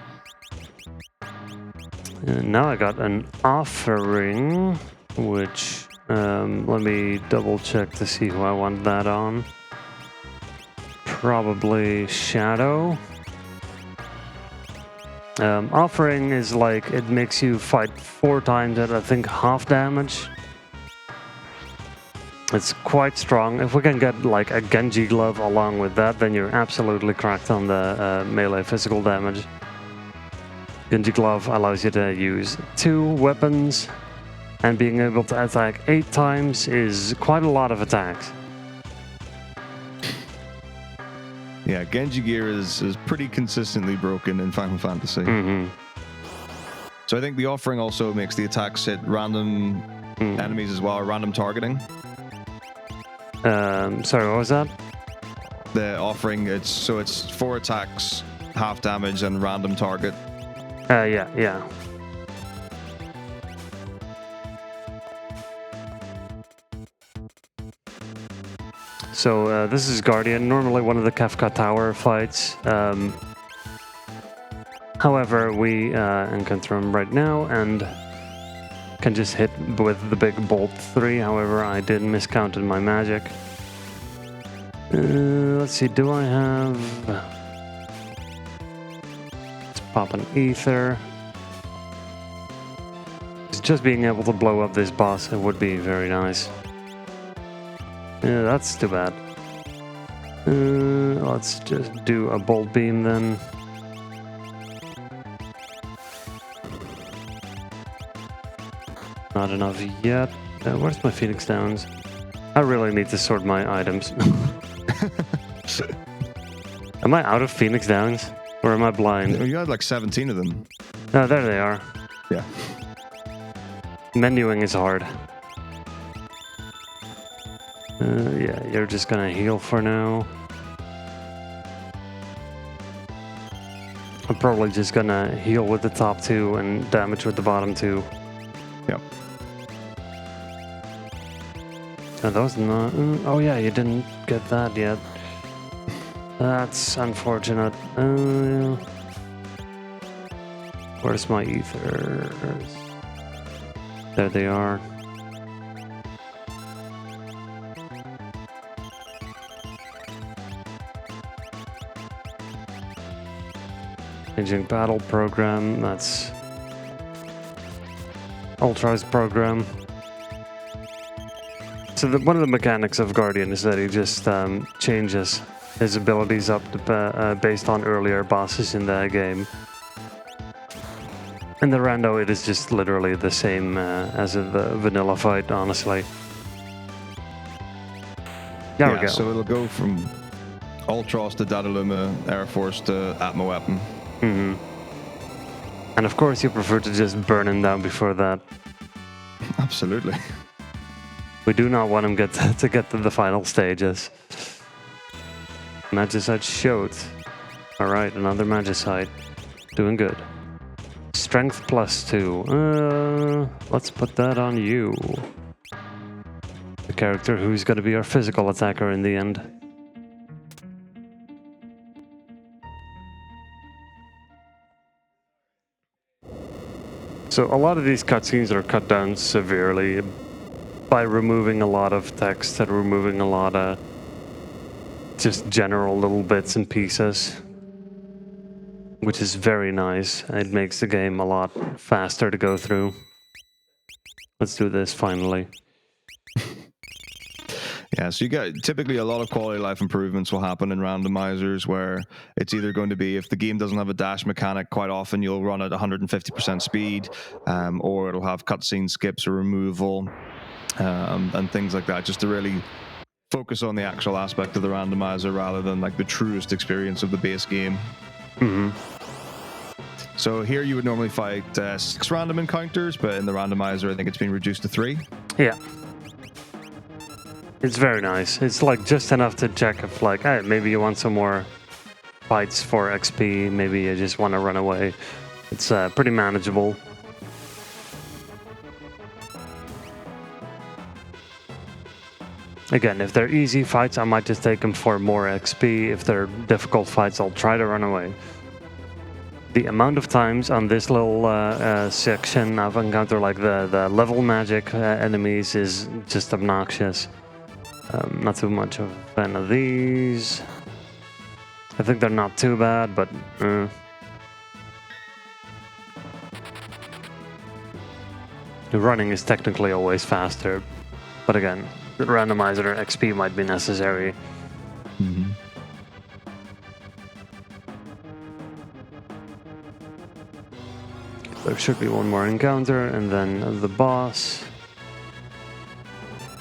A: Now I got an offering, which... let me double check to see who I want that on. Probably Shadow. Offering is like, it makes you fight 4 times at I think half damage. It's quite strong. If we can get like a Genji glove along with that, then you're absolutely cracked on the melee physical damage. Genji glove allows you to use 2 weapons. And being able to attack 8 times is quite a lot of attacks.
B: Yeah, Genji gear is pretty consistently broken in Final Fantasy. So I think the offering also makes the attacks hit random enemies as well, random targeting.
A: Sorry, what was that?
B: The offering, it's 4 attacks, half damage, and random target.
A: Yeah. So this is Guardian, normally one of the Kafka Tower fights. However, we encounter him right now and can just hit with the big Bolt 3. However, I did miscounted my magic. Let's see, do I have... Let's pop an Ether. Just being able to blow up this boss, it would be very nice. Yeah, that's too bad. Let's just do a Bolt Beam then. Not enough yet. Where's my Phoenix Downs? I really need to sort my items. Am I out of Phoenix Downs? Or am I blind?
B: You had like 17 of them.
A: No, there they are.
B: Yeah.
A: Menuing is hard. Yeah, you're just gonna heal for now. I'm probably just gonna heal with the top 2 and damage with the bottom 2.
B: Yep.
A: Oh, that was not... oh yeah, you didn't get that yet. That's unfortunate. Where's my ethers? There they are. Changing battle program, that's Ultra's program. So one of the mechanics of Guardian is that he just changes his abilities up to, based on earlier bosses in the game. In the rando, it is just literally the same as in the vanilla fight, honestly. There we go.
B: So it'll go from Ultros to Dataluma, Air Force to Atma Weapon.
A: And of course you prefer to just burn him down before that.
B: Absolutely.
A: We do not want him to get to the final stages. Magicite showed. Alright, another Magicite. doing good. Strength +2. Let's put that on you. The character who's going to be our physical attacker in the end. So a lot of these cutscenes are cut down severely by removing a lot of text and removing a lot of just general little bits and pieces, which is very nice. It makes the game a lot faster to go through. Let's do this finally.
B: Yeah, so you got typically a lot of quality of life improvements will happen in randomizers where it's either going to be, if the game doesn't have a dash mechanic, quite often you'll run at 150% speed, or it'll have cutscene skips or removal, and things like that, just to really focus on the actual aspect of the randomizer rather than like the truest experience of the base game.
A: Mm-hmm.
B: So here you would normally fight 6 random encounters, but in the randomizer I think it's been reduced to 3.
A: Yeah. It's very nice. It's like just enough to check if like, hey, maybe you want some more fights for XP, maybe you just want to run away. It's pretty manageable. Again, if they're easy fights, I might just take them for more XP. If they're difficult fights, I'll try to run away. The amount of times on this little section I've encountered like the level magic enemies is just obnoxious. Not too much of a fan of these. I think they're not too bad, but the running is technically always faster. But again, the randomizer XP might be necessary.
B: Mm-hmm.
A: There should be one more encounter, and then the boss.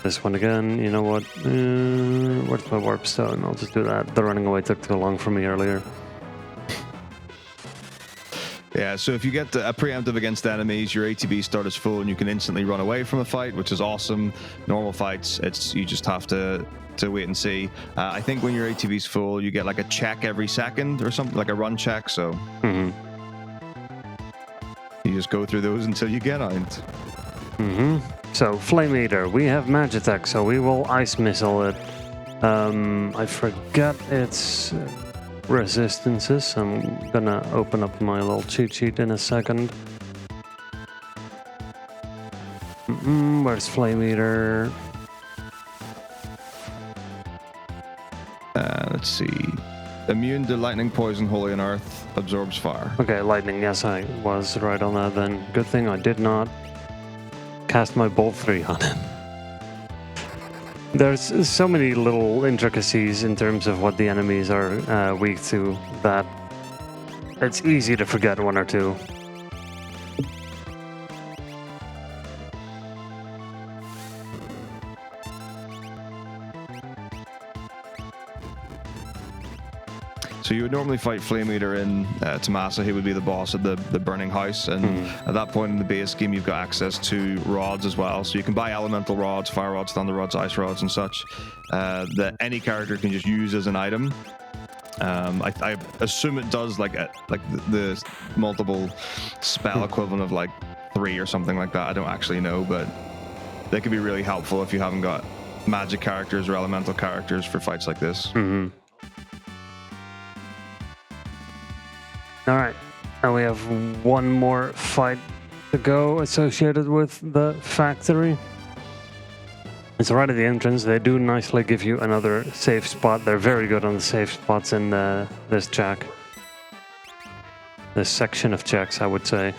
A: This one again, you know what? Where's my warp stone? I'll just do that. The running away took too long for me earlier.
B: Yeah, so if you get a preemptive against enemies, your ATB start is full and you can instantly run away from a fight, which is awesome. Normal fights, you just have to wait and see. I think when your ATB's full, you get like a check every second or something, like a run check, so you just go through those until you get out.
A: So, Flame Eater, we have Magitech, so we will Ice Missile it. I forget its resistances. I'm gonna open up my little cheat sheet in a second. Where's Flame Eater?
B: Let's see. Immune to lightning, poison, holy, and earth. Absorbs fire.
A: Okay, lightning, yes, I was right on that then. Good thing I did not cast my Bolt 3 on it. There's so many little intricacies in terms of what the enemies are weak to that it's easy to forget one or two.
B: So you would normally fight Flame Eater in Tomasa. He would be the boss of the burning house, and at that point in the base game you've got access to rods as well, so you can buy elemental rods, fire rods, thunder rods, ice rods and such that any character can just use as an item. I assume it does like the multiple spell equivalent of like 3 or something like that. I don't actually know, but they can be really helpful if you haven't got magic characters or elemental characters for fights like this.
A: Alright, and we have one more fight to go associated with the factory. It's right at the entrance. They do nicely give you another safe spot. They're very good on the safe spots in this check. This section of checks, I would say.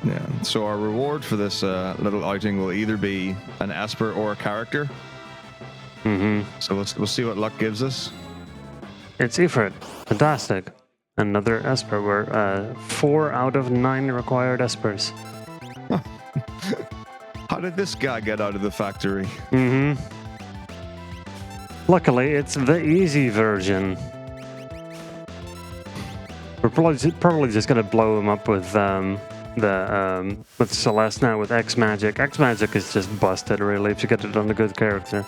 B: Yeah, so our reward for this little outing will either be an Esper or a character. So we'll see what luck gives us.
A: It's Ifrit. Fantastic. Another Esper. We're 4 out of 9 required Espers.
B: How did this guy get out of the factory?
A: Luckily, it's the easy version. We're probably just gonna blow him up with with Celeste now with X Magic. X Magic is just busted, really, if you get it on a good character.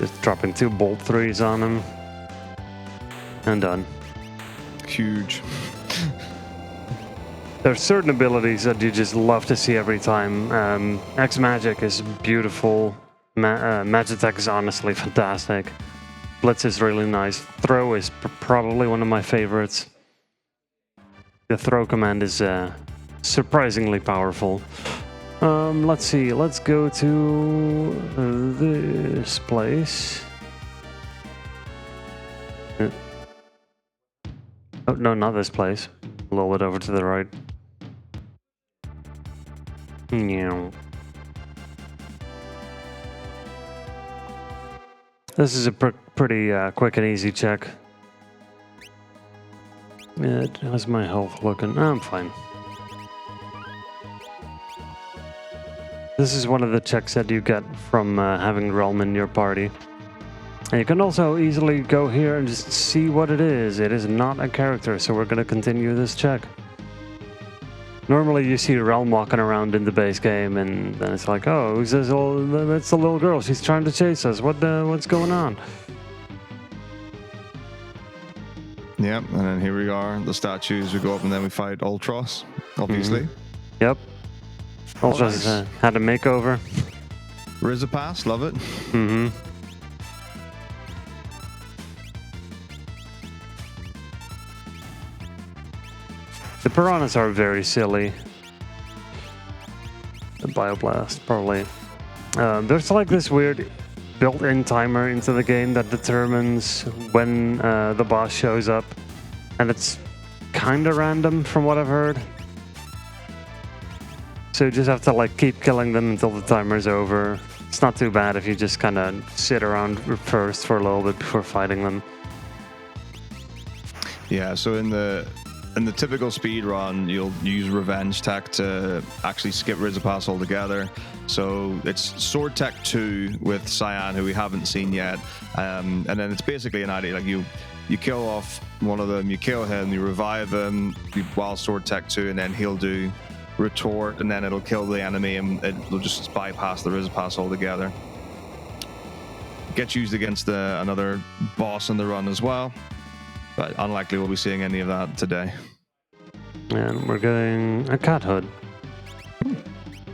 A: Just dropping 2 bolt 3s on him. And done.
B: Huge.
A: There's certain abilities that you just love to see every time. X Magic is beautiful. Magitech is honestly fantastic. Blitz is really nice. Throw is probably one of my favorites. The throw command is surprisingly powerful. Let's see. Let's go to this place. Oh, no, not this place. A little bit over to the right. Yeah. This is a pretty quick and easy check. How's my health looking? I'm fine. This is one of the checks that you get from having Realm in your party. And you can also easily go here and just see what it is. It is not a character, so we're going to continue this check. Normally you see Realm walking around in the base game, and then it's like, oh, who's this? That's the little girl. She's trying to chase us. What's going on?
B: Yep, and then here we are. The statues, we go up and then we fight Ultros, obviously.
A: Yep. Ultros had a makeover.
B: Rizapass, love it.
A: Mm-hmm. The piranhas are very silly. The Bioblast, probably. There's like this weird built-in timer into the game that determines when the boss shows up. And it's kind of random from what I've heard. So you just have to like keep killing them until the timer's over. It's not too bad if you just kind of sit around first for a little bit before fighting them.
B: Yeah, so in the typical speed run, you'll use Revenge Tech to actually skip Rizapass altogether. So it's Sword Tech 2 with Cyan, who we haven't seen yet. And then it's basically an idea, like you kill off one of them, you kill him, you revive him while Sword Tech 2, and then he'll do Retort, and then it'll kill the enemy, and it'll just bypass the Rizapass altogether. It gets used against another boss in the run as well. But unlikely we'll be seeing any of that today.
A: And we're getting a cat hood.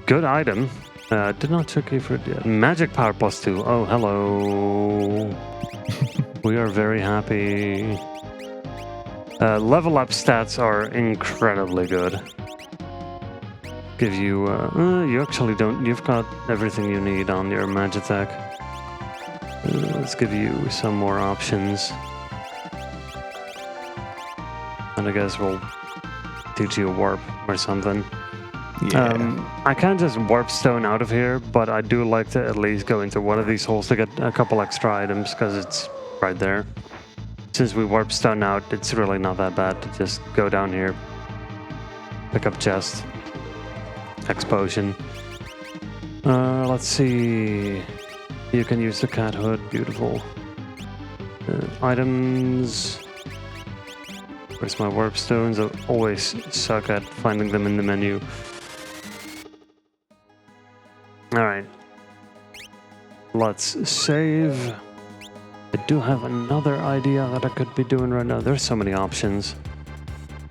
A: Good item. Did not check you for it yet. Magic power +2. Oh, hello. We are very happy. Level up stats are incredibly good. Give you... you actually don't... You've got everything you need on your Magitech. Let's give you some more options. And I guess we'll teach you a warp or something.
B: Yeah.
A: I can't just warp stone out of here, but I do like to at least go into one of these holes to get a couple extra items, because it's right there. Since we warp stone out, it's really not that bad to just go down here, pick up chest, X potion. Let's see. You can use the cat hood. Beautiful. Items. Where's my warp stones? I always suck at finding them in the menu. Alright. Let's save. I do have another idea that I could be doing right now. There's so many options.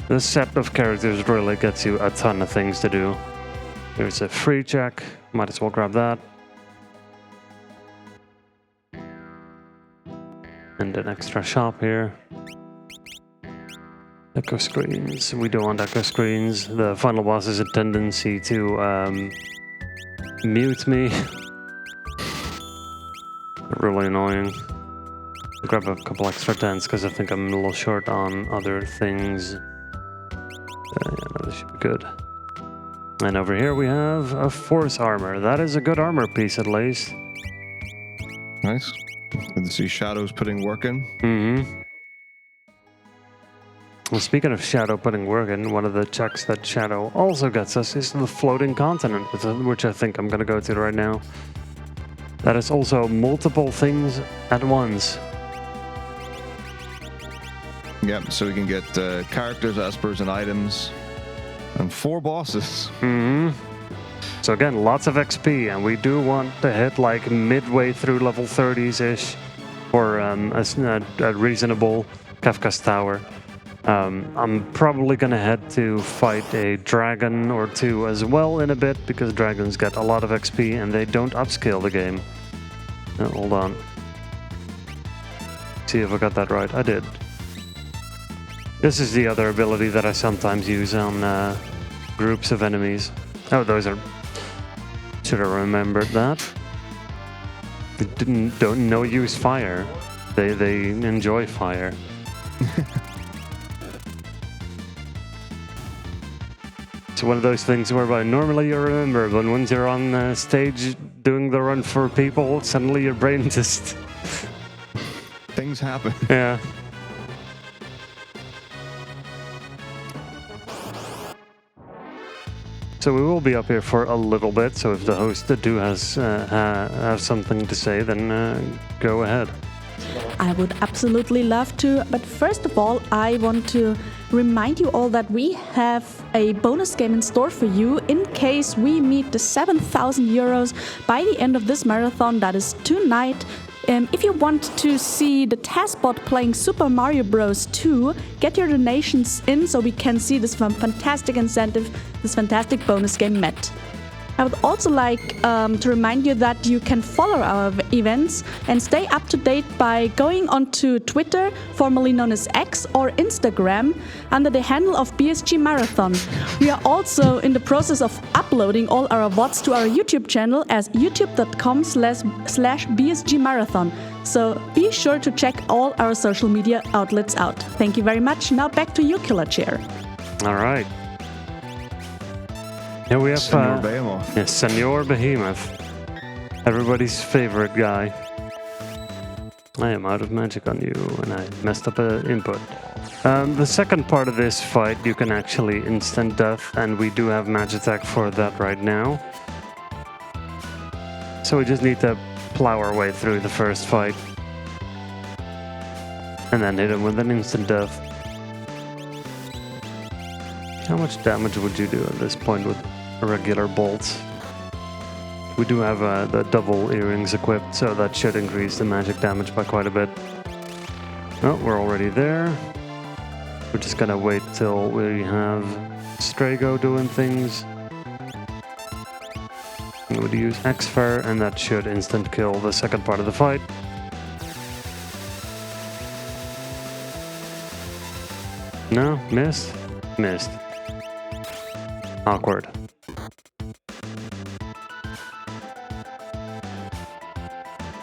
A: This set of characters really gets you a ton of things to do. There's a free check. Might as well grab that. And an extra shop here. Echo screens. We don't want echo screens. The final boss has a tendency to mute me. Really annoying. I'll grab a couple extra tents because I think I'm a little short on other things. Yeah, no, this should be good. And over here we have a force armor. That is a good armor piece at least.
B: Nice. Good to see Shadow's putting work in.
A: Mm-hmm. Well, speaking of Shadow putting work in, one of the checks that Shadow also gets us is the floating continent, which I think I'm going to go to right now. That is also multiple things at once.
B: Yep, so we can get characters, espers, and items, and 4 bosses.
A: Mm-hmm. So again, lots of XP, and we do want to hit like midway through level 30s-ish for a reasonable Kafka's Tower. I'm probably gonna head to fight a dragon or two as well in a bit, because dragons get a lot of XP and they don't upscale the game. Hold on. See if I got that right. I did. This is the other ability that I sometimes use on groups of enemies. Oh, those are... Should have remembered that. They don't use fire. They enjoy fire. It's one of those things whereby normally you remember, but once you're on stage doing the run for people, suddenly your brain just...
B: Things happen.
A: Yeah. So we will be up here for a little bit, so if the host have something to say, then go ahead.
C: I would absolutely love to, but first of all, I want to remind you all that we have a bonus game in store for you in case we meet the 7,000 euros by the end of this marathon. That is tonight. If you want to see the Taskbot playing Super Mario Bros. 2, get your donations in so we can see this fantastic incentive, this fantastic bonus game met. I would also like to remind you that you can follow our events and stay up to date by going onto Twitter, formerly known as X, or Instagram under the handle of BSG Marathon. We are also in the process of uploading all our VODs to our YouTube channel as youtube.com/BSG Marathon. So be sure to check all our social media outlets out. Thank you very much. Now back to you, KillerChair.
A: All right. Here we have
B: Senor Behemoth.
A: Yes, Senor Behemoth. Everybody's favorite guy. I am out of magic on you, and I messed up an input. The second part of this fight, you can actually instant death, and we do have Magic Attack for that right now. So we just need to plow our way through the first fight. And then hit him with an instant death. How much damage would you do at this point with regular bolts? We do have the double earrings equipped, so that should increase the magic damage by quite a bit. Oh, we're already there. We're just gonna wait till we have Strago doing things. We would use X-Fire, and that should instant kill the second part of the fight. No? Missed? Missed. Awkward.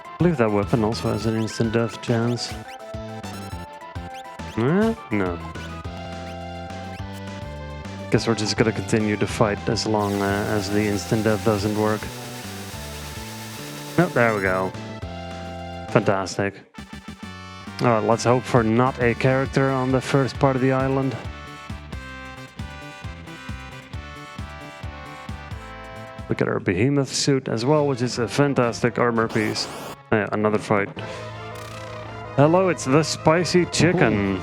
A: I believe that weapon also has an instant death chance. No. Guess we're just gonna continue to fight as long as the instant death doesn't work. Oh, there we go. Fantastic. Alright, let's hope for not a character on the first part of the island. We got our behemoth suit as well, which is a fantastic armor piece. Yeah, another fight. Hello, it's the spicy chicken.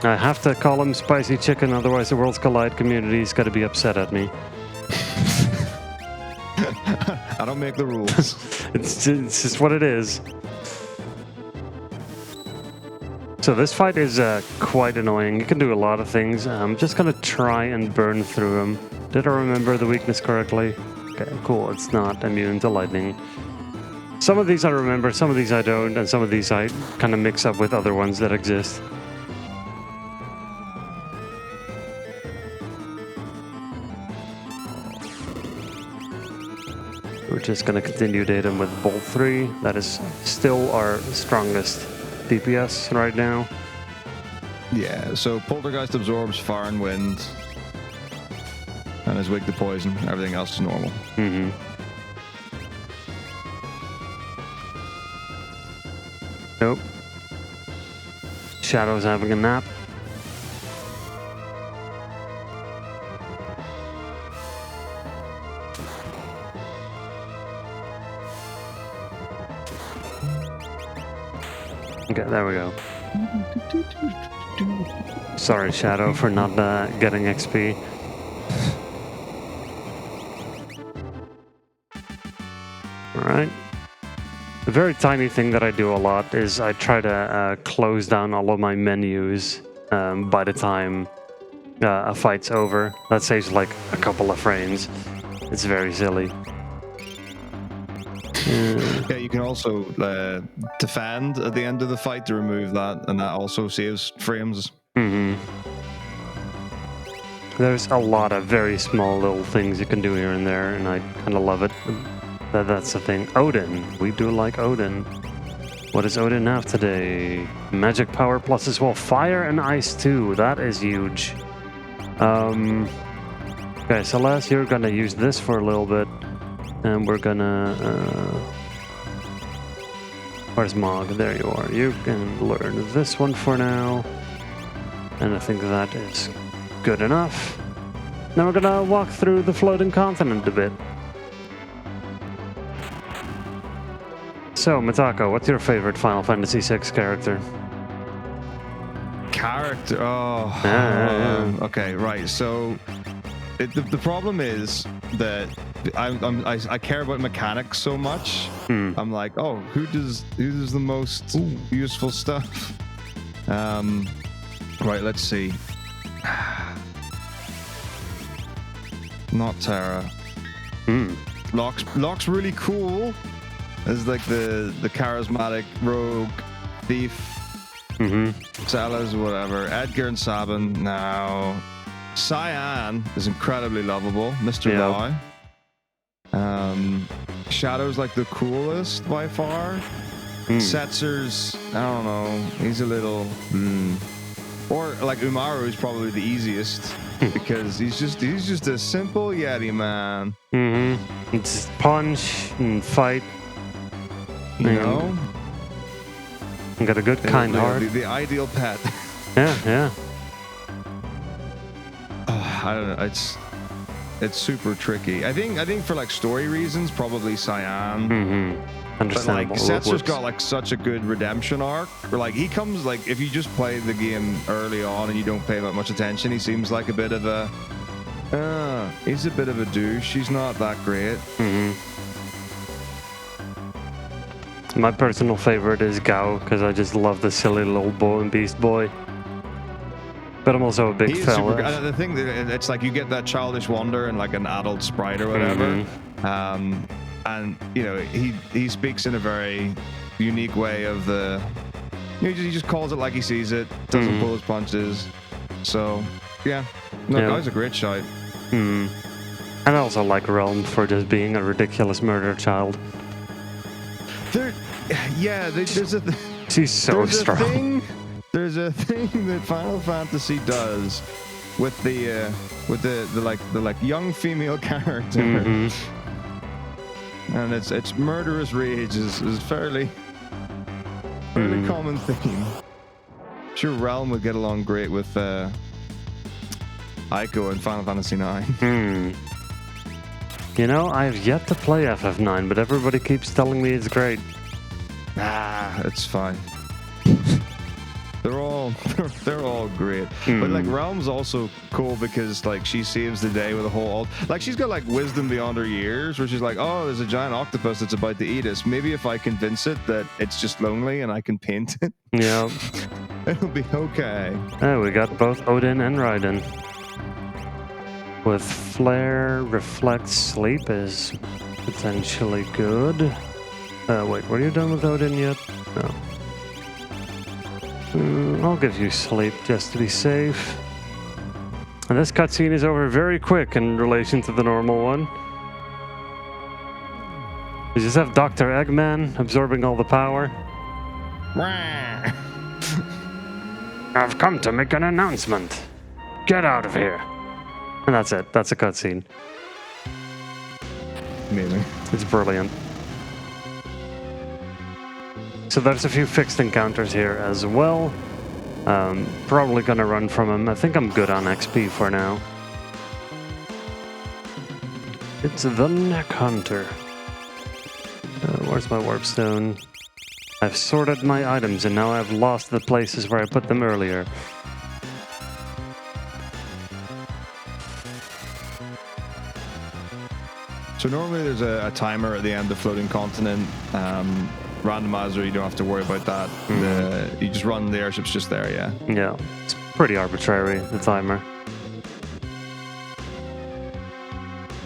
A: I have to call him spicy chicken, otherwise the Worlds Collide community's got to be upset at me.
B: I don't make the rules.
A: It's just what it is. So this fight is quite annoying. You can do a lot of things. I'm just gonna try and burn through him. Did I remember the weakness correctly? Okay, cool. It's not immune to lightning. Some of these I remember, some of these I don't, and some of these I kind of mix up with other ones that exist. We're just gonna continue to hit him with Bolt 3. That is still our strongest DPS right now.
B: Yeah, so Poltergeist absorbs fire and wind, and is weak to poison. Everything else is normal.
A: Mm-hmm. Nope. Shadow's having a nap. Okay, there we go. Sorry, Shadow, for not getting XP. Alright. A very tiny thing that I do a lot is I try to close down all of my menus by the time a fight's over. That saves like a couple of frames. It's very silly.
B: Yeah, you can also defend at the end of the fight to remove that, and that also saves frames.
A: There's a lot of very small little things you can do here and there, and I kind of love it. That's the thing. Odin. We do like Odin. What does Odin have today? Magic power plus as well. Fire and ice too. That is huge. Okay, Celeste, you're gonna use this for a little bit. And we're gonna... where's Mog? There you are. You can learn this one for now. And I think that is good enough. Now we're gonna walk through the floating continent a bit. So, Metako, what's your favorite Final Fantasy VI character?
B: Character? Oh.
A: Yeah.
B: Okay, right. So, the problem is that I care about mechanics so much. I'm like, oh, who's the most useful stuff? Right, let's see. Not Terra. Locke's really cool. As like the charismatic rogue thief. Sellers, whatever. Edgar and Sabin. Now, Cyan is incredibly lovable. Mr. Boy. Shadow's like the coolest by far. Setzer's, I don't know. He's a little. Or like Umaru is probably the easiest because he's just a simple Yeti man.
A: It's punch and fight.
B: You know,
A: got a good kind heart.
B: The ideal pet.
A: Yeah.
B: I don't know. It's super tricky. I think for like story reasons, probably Cyan.
A: Understandable.
B: But like Setzer's got like such a good redemption arc. Or like he comes like if you just play the game early on and you don't pay that much attention, he seems like a bit of a. He's a bit of a douche. He's not that great.
A: My personal favorite is Gao because I just love the silly little boy and beast boy. But I'm also a big fella.
B: The thing that it's like you get that childish wonder and like an adult sprite or whatever. And you know he speaks in a very unique way of the. You know, he just calls it like he sees it. Doesn't pull his punches. So yeah, that was a great shot.
A: And I also like Realm for just being a ridiculous murder child.
B: There's a.
A: She's so strong.
B: There's a thing that Final Fantasy does with the young female character, and it's murderous rage is fairly common theme. I'm sure Realm would get along great with Aiko in Final Fantasy IX.
A: You know, I've yet to play FF9, but everybody keeps telling me it's great.
B: It's fine. They're all great. But like Realm's also cool because like she saves the day with a whole like she's got like wisdom beyond her years where she's like, oh, there's a giant octopus that's about to eat us. Maybe if I convince it that it's just lonely and I can paint it, it'll be okay.
A: We got both Odin and Raiden. With Flare, Reflect, Sleep is potentially good. Wait, were you done with Odin yet? No. I'll give you Sleep just to be safe. And this cutscene is over very quick in relation to the normal one. You just have Dr. Eggman absorbing all the power. I've come to make an announcement. Get out of here. And that's it. That's a cutscene.
B: Amazing.
A: It's brilliant. So there's a few fixed encounters here as well. Probably gonna run from them. I think I'm good on XP for now. It's the Neck Hunter. Where's my warp stone? I've sorted my items and now I've lost the places where I put them earlier.
B: So normally there's a timer at the end of Floating Continent. Randomizer, you don't have to worry about that. You just run, the airship's just there, yeah.
A: Yeah, it's pretty arbitrary, the timer.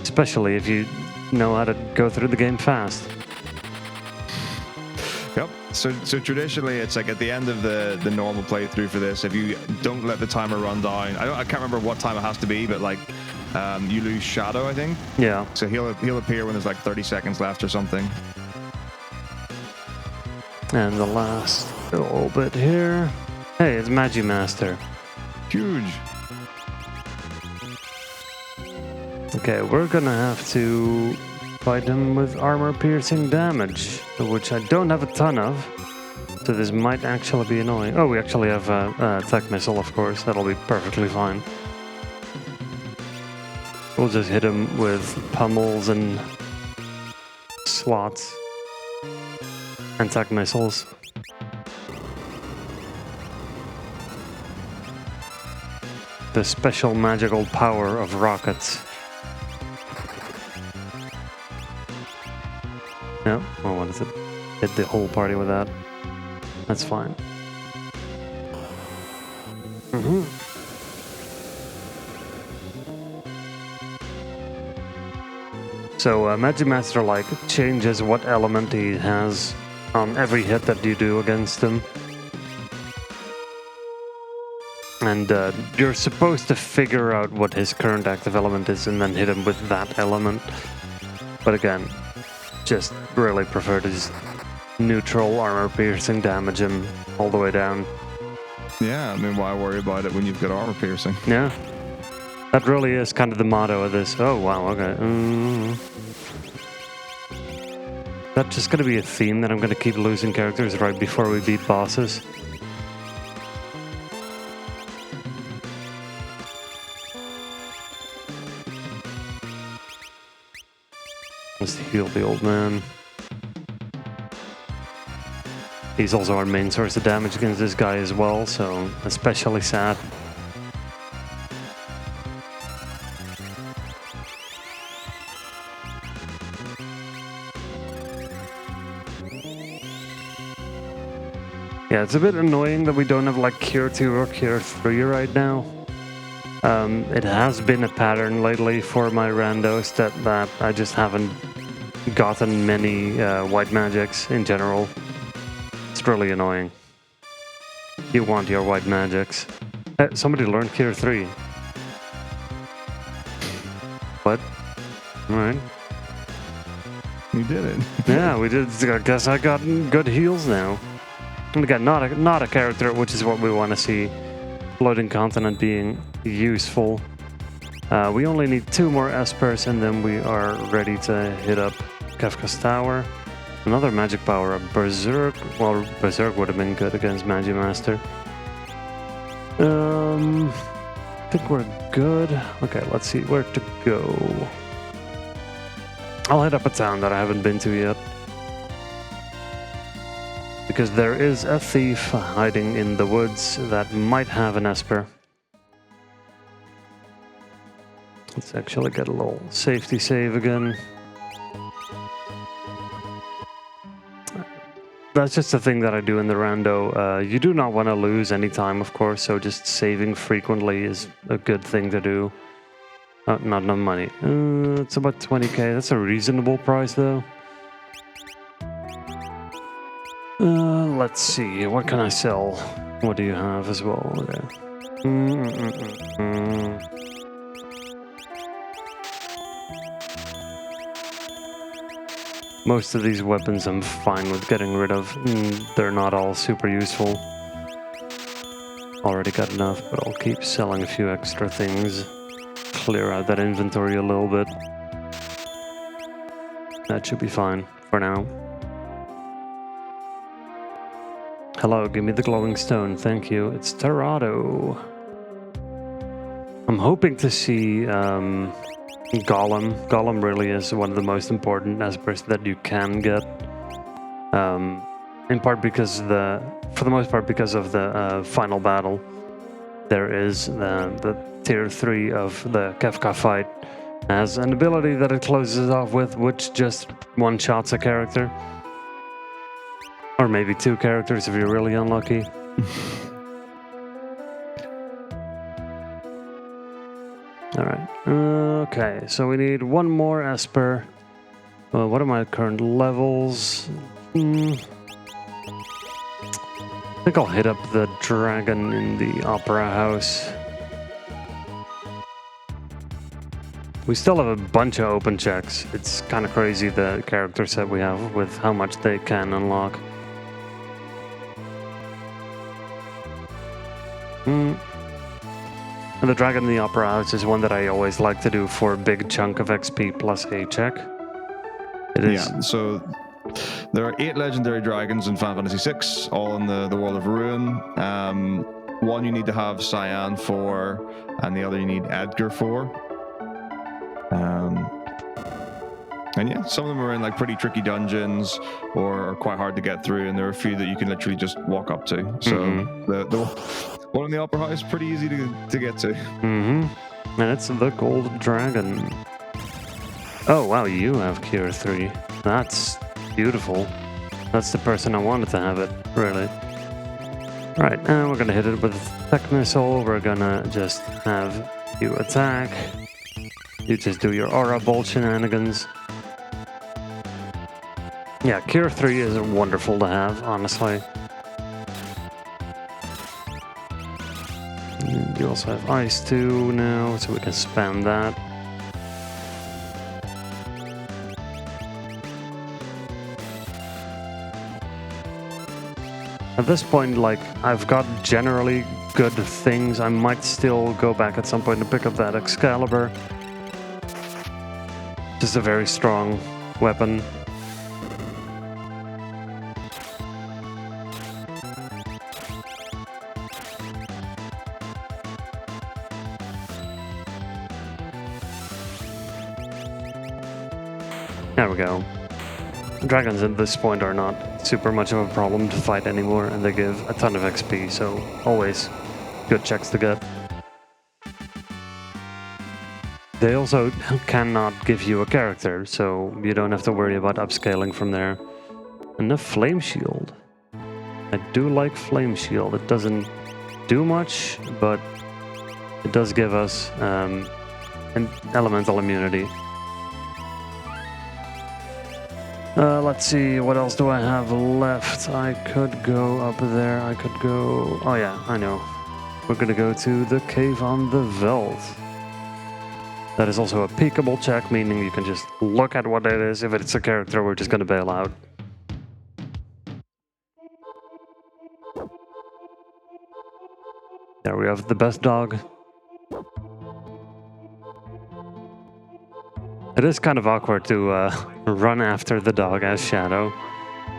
A: Especially if you know how to go through the game fast.
B: Yep. So traditionally, it's like at the end of the normal playthrough for this, if you don't let the timer run down, I can't remember what time it has to be, but like you lose Shadow, I think.
A: Yeah.
B: So he'll appear when there's like 30 seconds left or something.
A: And the last little bit here. Hey, it's Magimaster.
B: Huge.
A: Okay, we're gonna have to fight him with armor-piercing damage, which I don't have a ton of, so this might actually be annoying. Oh, we actually have a tech missile, of course. That'll be perfectly fine. We'll just hit him with pummels and slots and tech missiles. The special magical power of rockets. Yeah, well, what is it? Hit the whole party with that. That's fine. So Magimaster like changes what element he has on every hit that you do against him. And you're supposed to figure out what his current active element is and then hit him with that element. But again, just really prefer to just neutral armor-piercing damage him all the way down.
B: Yeah, I mean, why worry about it when you've got armor-piercing?
A: Yeah. That really is kind of the motto of this. Oh, wow, okay. That's just going to be a theme that I'm going to keep losing characters right before we beat bosses. Let's heal the old man. He's also our main source of damage against this guy as well, so especially sad. Yeah, it's a bit annoying that we don't have like Cure 2 or Cure 3 right now. It has been a pattern lately for my randos that I just haven't gotten many white magics in general. It's really annoying. You want your white magics. Somebody learned Cure 3. What? Alright.
B: You did it.
A: Yeah, we did. I guess I got good heals now. And again, not a character, which is what we want to see. Floating Continent being useful. We only need 2 more espers and then we are ready to hit up Kefka's Tower. Another magic power up, Berserk. Well, Berserk would have been good against Magimaster. I think we're good. Okay, let's see where to go. I'll hit up a town that I haven't been to yet. Because there is a thief hiding in the woods that might have an esper. Let's actually get a little safety save again. That's just a thing that I do in the rando. You do not want to lose any time, of course, so just saving frequently is a good thing to do. Not enough money. It's about 20k. That's a reasonable price, though. Let's see. What can I sell? What do you have as well? Okay. Most of these weapons I'm fine with getting rid of. They're not all super useful. Already got enough, but I'll keep selling a few extra things. Clear out that inventory a little bit. That should be fine for now. Hello, give me the glowing stone, thank you. It's Terrado. I'm hoping to see Golem. Golem really is one of the most important espers that you can get. In part because for the most part because of the final battle. There is the tier 3 of the Kefka fight Has an ability that it closes off with, which just one-shots a character. Or maybe 2 characters if you're really unlucky. Alright. Okay, so we need 1 more Esper. What are my current levels? I think I'll hit up the dragon in the Opera House. We still have a bunch of open checks. It's kind of crazy the character set we have with how much they can unlock. And the dragon in the Opera House is one that I always like to do for a big chunk of XP plus a check. It is.
B: Yeah, so there are 8 legendary dragons in Final Fantasy VI, all in the world of Ruin. One you need to have Cyan for, and the other you need Edgar for. And yeah, some of them are in like pretty tricky dungeons or are quite hard to get through, and there are a few that you can literally just walk up to. So the one in the Opera House is pretty easy to get to.
A: And it's the gold dragon. Oh wow, you have Cure 3. That's beautiful. That's the person I wanted to have it, really. Right, now we're gonna hit it with Tech Missile. We're gonna just have you attack. You just do your Aura Bolt shenanigans. Yeah, Cure 3 is wonderful to have, honestly. And you also have Ice 2 now, so we can spam that. At this point, like, I've got generally good things. I might still go back at some point to pick up that Excalibur. Just a very strong weapon. There we go. Dragons at this point are not super much of a problem to fight anymore, and they give a ton of XP, so always good checks to get. They also cannot give you a character, so you don't have to worry about upscaling from there. And a Flame Shield. I do like Flame Shield. It doesn't do much, but it does give us an elemental immunity. Let's see, what else do I have left? I could go up there, I could go... Oh yeah, I know. We're gonna go to the Cave on the Veld. That is also a peekable check, meaning you can just look at what it is. If it's a character, we're just gonna bail out. There we have the best dog. It is kind of awkward to run after the dog as Shadow.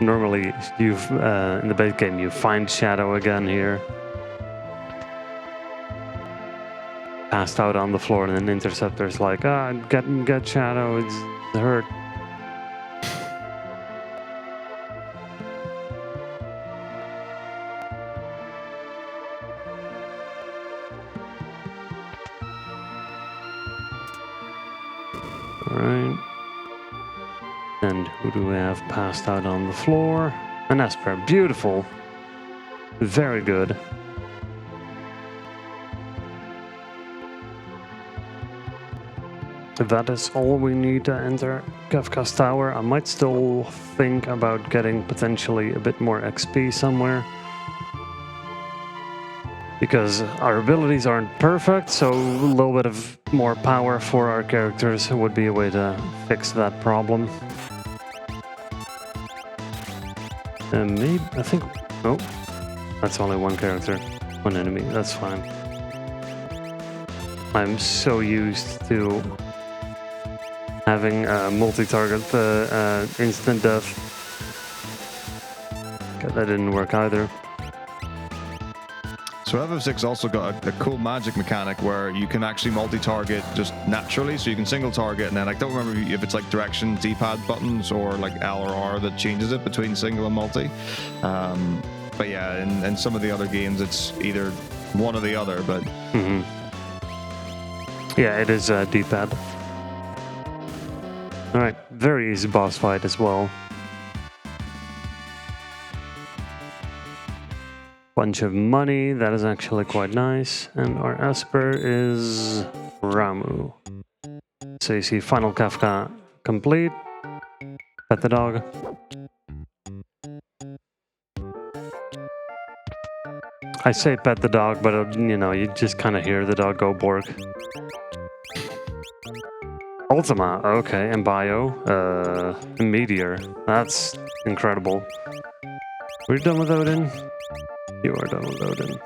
A: Normally, you've in the base game, you find Shadow again here. Passed out on the floor, and then Interceptor's like, get Shadow, it's hurt. Alright. And who do we have passed out on the floor? An Esper. Beautiful. Very good. That is all we need to enter Kefka's Tower. I might still think about getting potentially a bit more XP somewhere. Because our abilities aren't perfect, so a little bit of more power for our characters would be a way to fix that problem. And maybe, I think, oh, that's only one character, one enemy, that's fine. I'm so used to having multi-target instant death. Okay, that didn't work either.
B: So FF6 also got a cool magic mechanic where you can actually multi-target just naturally, so you can single target, and then I don't remember if it's like direction D-pad buttons or like L or R that changes it between single and multi. But yeah, in some of the other games it's either one or the other, but...
A: Yeah, it is D-pad. Alright, very easy boss fight as well. Bunch of money, that is actually quite nice. And our Esper is Ramu. So you see Final Kafka complete. Pet the dog. I say pet the dog, but you know, you just kind of hear the dog go bork. Ultima, okay, and Bio, Meteor, that's incredible. We're done with Odin? You are done with Odin.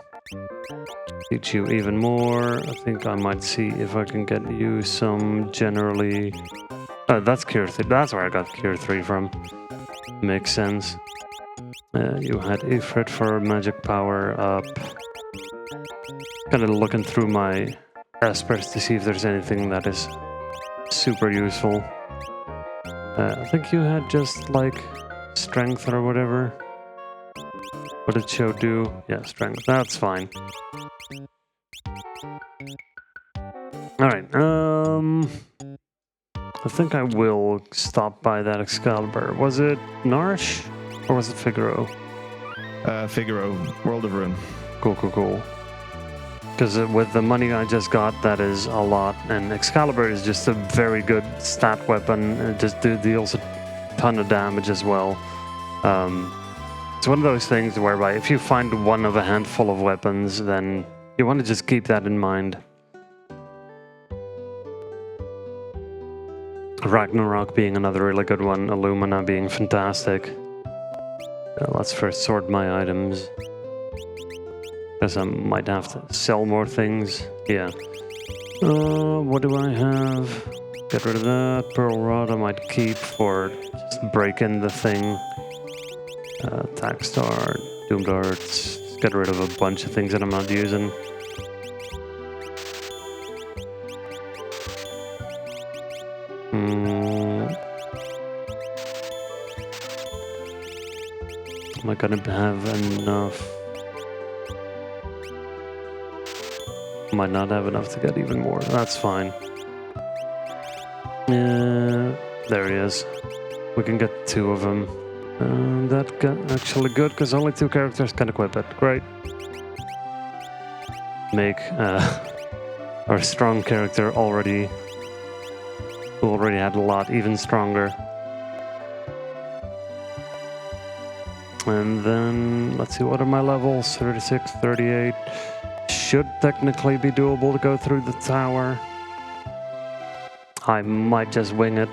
A: Teach you even more. I think I might see if I can get you some generally... that's Cure 3, that's where I got Cure 3 from. Makes sense. You had Ifrit for magic power up. Kind of looking through my Espers to see if there's anything that is super useful. I think you had just like strength or whatever. What did Cho do? Yeah, strength. That's fine. Alright, I think I will stop by that Excalibur. Was it Narsh? Or was it Figaro?
B: Figaro, World of Ruin.
A: Cool. Because with the money I just got, that is a lot. And Excalibur is just a very good stat weapon. It just deals a ton of damage as well. It's one of those things whereby if you find one of a handful of weapons, then you want to just keep that in mind. Ragnarok being another really good one. Illumina being fantastic. Let's first sort my items. Because I might have to sell more things. Yeah. What do I have? Get rid of that. Pearl Rod I might keep for just breaking the thing. Attack Star, Doom Darts. Just get rid of a bunch of things that I'm not using. Am I gonna have enough? Might not have enough to get even more. That's fine. There he is. We can get 2 of them. That got actually good because only 2 characters can equip it. Great. Make our strong character who already had a lot even stronger. And then, let's see, what are my levels? 36, 38. Should technically be doable to go through the tower. I might just wing it.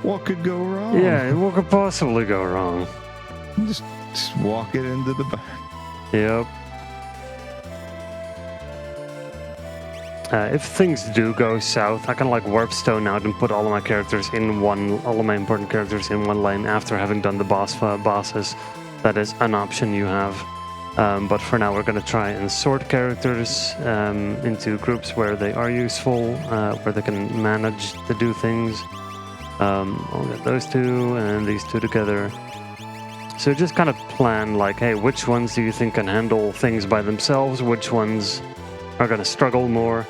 B: What could go wrong?
A: Yeah, what could possibly go wrong?
B: Just walk it into the back.
A: Yep. If things do go south, I can like warpstone out and put all of my characters in all of my important characters in one lane after having done the bosses. That is an option you have. But for now, we're going to try and sort characters into groups where they are useful, where they can manage to do things. I'll get those 2 and these 2 together. So just kind of plan like, hey, which ones do you think can handle things by themselves? Which ones are going to struggle more?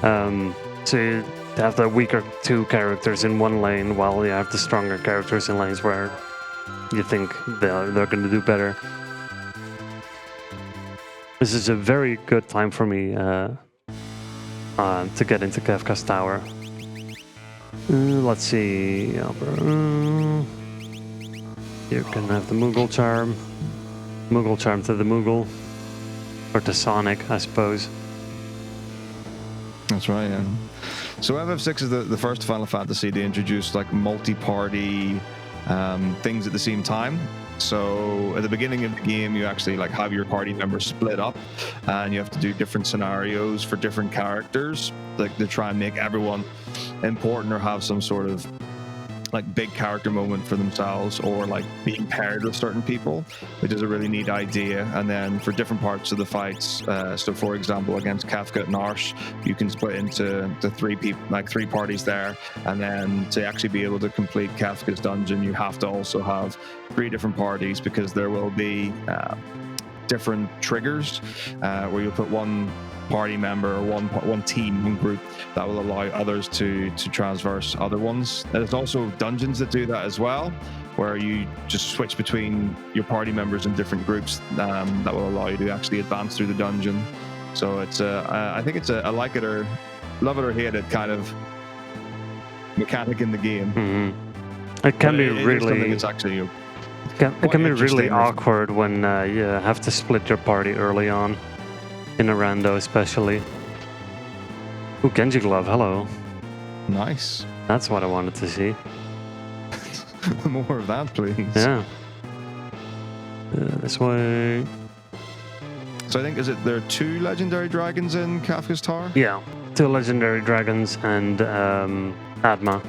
A: So you have the weaker 2 characters in one lane while you have the stronger characters in lanes where you think they're going to do better. This is a very good time for me to get into Kefka's Tower. Let's see. You can have the Moogle Charm. Moogle Charm to the Moogle. Or to Sonic, I suppose.
B: That's right, yeah. So FF6 is the first Final Fantasy to introduce like multi-party things at the same time. So at the beginning of the game, you actually like have your party members split up, and you have to do different scenarios for different characters, like to try and make everyone important or have some sort of like big character moment for themselves, or like being paired with certain people, which is a really neat idea. And then for different parts of the fights, so for example against Kafka and Narsh, you can split into 3 people, like 3 parties there. And then to actually be able to complete Kafka's dungeon, you have to also have 3 different parties, because there will be different triggers where you'll put one party member or one team, one group that will allow others to traverse other ones. There's also dungeons that do that as well, where you just switch between your party members in different groups that will allow you to actually advance through the dungeon. So it's I think it's a like it or love it or hate it kind of mechanic in the game.
A: Mm-hmm. It can be really.
B: It's actually.
A: It can be really awkward when you have to split your party early on, in a rando especially. Ooh, Genji Glove, hello.
B: Nice.
A: That's what I wanted to see.
B: More of that, please.
A: Yeah. This way.
B: So I think, there are 2 legendary dragons in Kafka's Tower?
A: Yeah, 2 legendary dragons and Adma.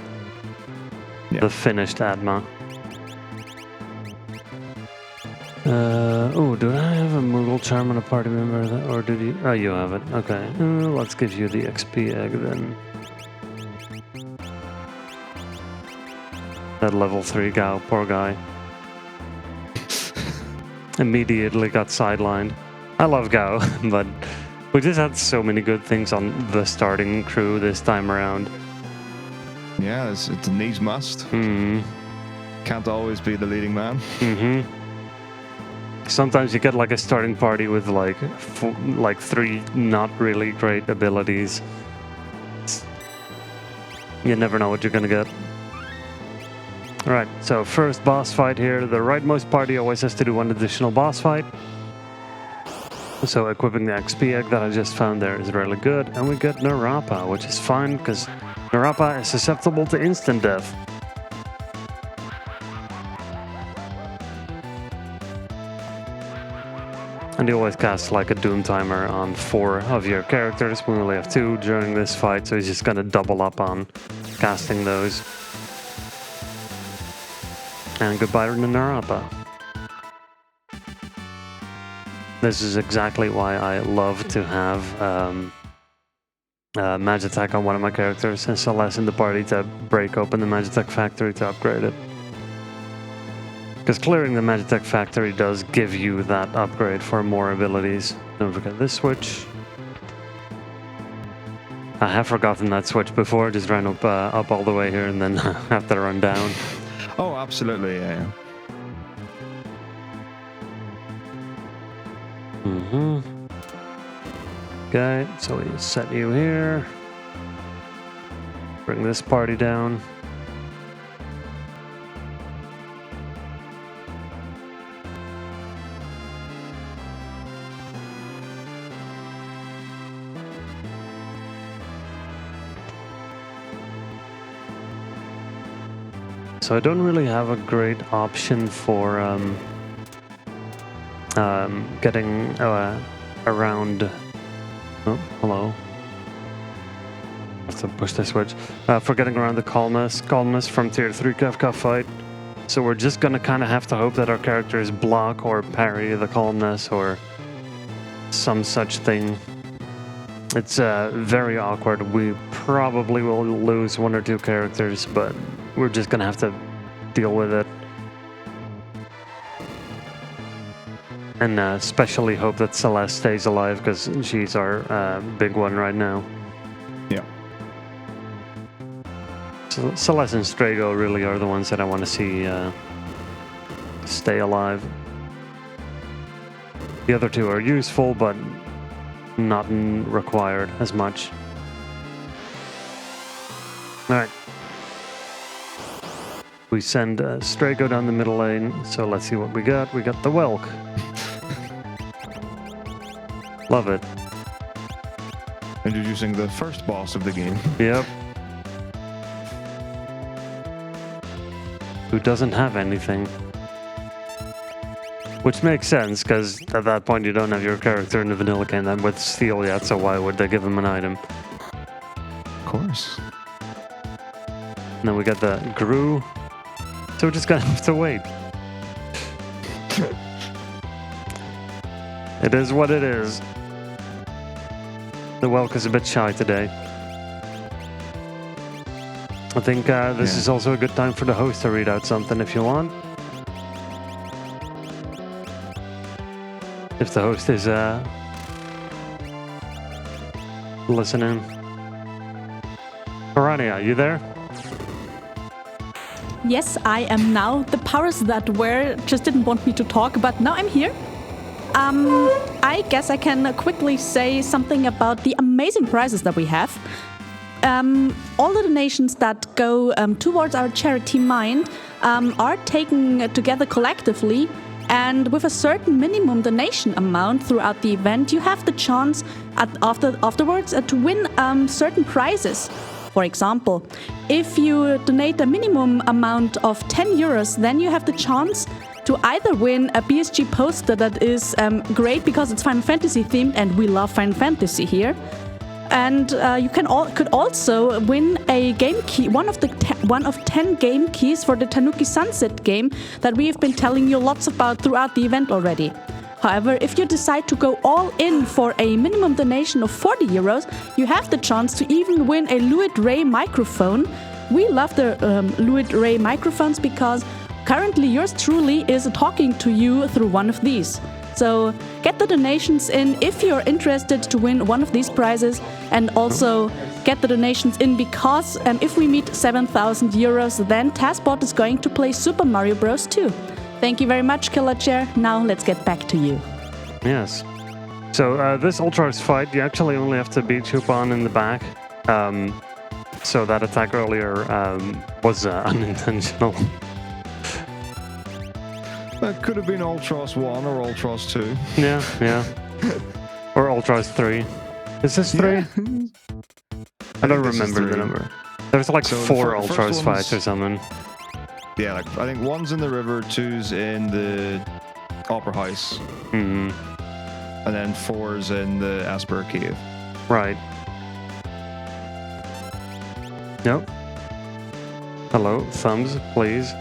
B: Yeah.
A: The finished Adma. Oh, do I have a Moogle Charm on a party member? Or did you? Oh, you have it. Okay. Let's give you the XP egg then. That level 3 Gao, poor guy. Immediately got sidelined. I love Gao, but we just had so many good things on the starting crew this time around.
B: Yeah, it's a needs must.
A: Hmm.
B: Can't always be the leading man.
A: Mm-hmm. Sometimes you get like a starting party with like 3 not really great abilities. You never know what you're gonna get. Alright, so first boss fight here. The rightmost party always has to do 1 additional boss fight. So equipping the XP egg that I just found there is really good. And we get Narapa, which is fine because Narapa is susceptible to instant death. And you always cast like a doom timer on 4 of your characters. We only have 2 during this fight, so he's just gonna double up on casting those. And goodbye to Narapa. This is exactly why I love to have Magitech on one of my characters and Celeste in the party to break open the Magitech factory to upgrade it. Because clearing the Magitech factory does give you that upgrade for more abilities. Don't forget this switch. I have forgotten that switch before, just ran up all the way here and then have to run down.
B: Oh, absolutely, yeah.
A: Mm-hmm. Okay, so we set you here. Bring this party down. So I don't really have a great option for getting around. Oh, hello. I have to push the switch. For getting around the columnist from tier 3 Kafka fight. So we're just gonna kind of have to hope that our characters block or parry the columnist or some such thing. It's very awkward. We probably will lose 1 or 2 characters, but we're just gonna have to deal with it. And especially hope that Celeste stays alive, because she's our big one right now.
B: Yeah.
A: So Celeste and Strago really are the ones that I want to see stay alive. The other 2 are useful, but not required as much. Alright. We send Strago down the middle lane, so let's see what we got. We got the Welk. Love it.
B: Introducing the first boss of the game.
A: Yep. Who doesn't have anything. Which makes sense, because at that point you don't have your character in the vanilla game that with steel yet, so why would they give him an item?
B: Of course.
A: And then we got the Gru. So we're just gonna have to wait. It is what it is. The Welk is a bit shy today. I think this is also a good time for the host to read out something if you want. If the host is listening. Ouranea, you there?
C: Yes, I am now. The powers that were just didn't want me to talk, but now I'm here. I guess I can quickly say something about the amazing prizes that we have. All the donations that go towards our charity Mind are taken together collectively, and with a certain minimum donation amount throughout the event, you have the chance afterwards to win certain prizes. For example, if you donate a minimum amount of 10 euros, then you have the chance to either win a BSG poster that is great because it's Final Fantasy themed, and we love Final Fantasy here. And you could also win a game key, one of 10 game keys for the Tanuki Sunset game that we have been telling you lots about throughout the event already. However, if you decide to go all in for a minimum donation of 40 euros, you have the chance to even win a Luid Ray microphone. We love the Luid Ray microphones because currently yours truly is talking to you through one of these. So get the donations in if you're interested to win one of these prizes, and also get the donations in because if we meet 7,000 euros, then Taskbot is going to play Super Mario Bros. 2. Thank you very much, KillerChair. Now let's get back to you.
A: Yes. So this Ultras fight, you actually only have to beat Chupan in the back. So that attack earlier was unintentional.
B: That could have been Ultras 1 or Ultras 2.
A: Yeah. Or Ultras 3. Is this 3?
B: Yeah.
A: I don't remember the number. There's like
B: So
A: 4
B: the
A: Ultras
B: first
A: fights
B: one's-
A: or something.
B: Yeah, like I think 1's in the river, 2's in the Opera House,
A: Mm-hmm.
B: and then 4's in the Asper Cave.
A: Right. Nope. Hello, thumbs, please.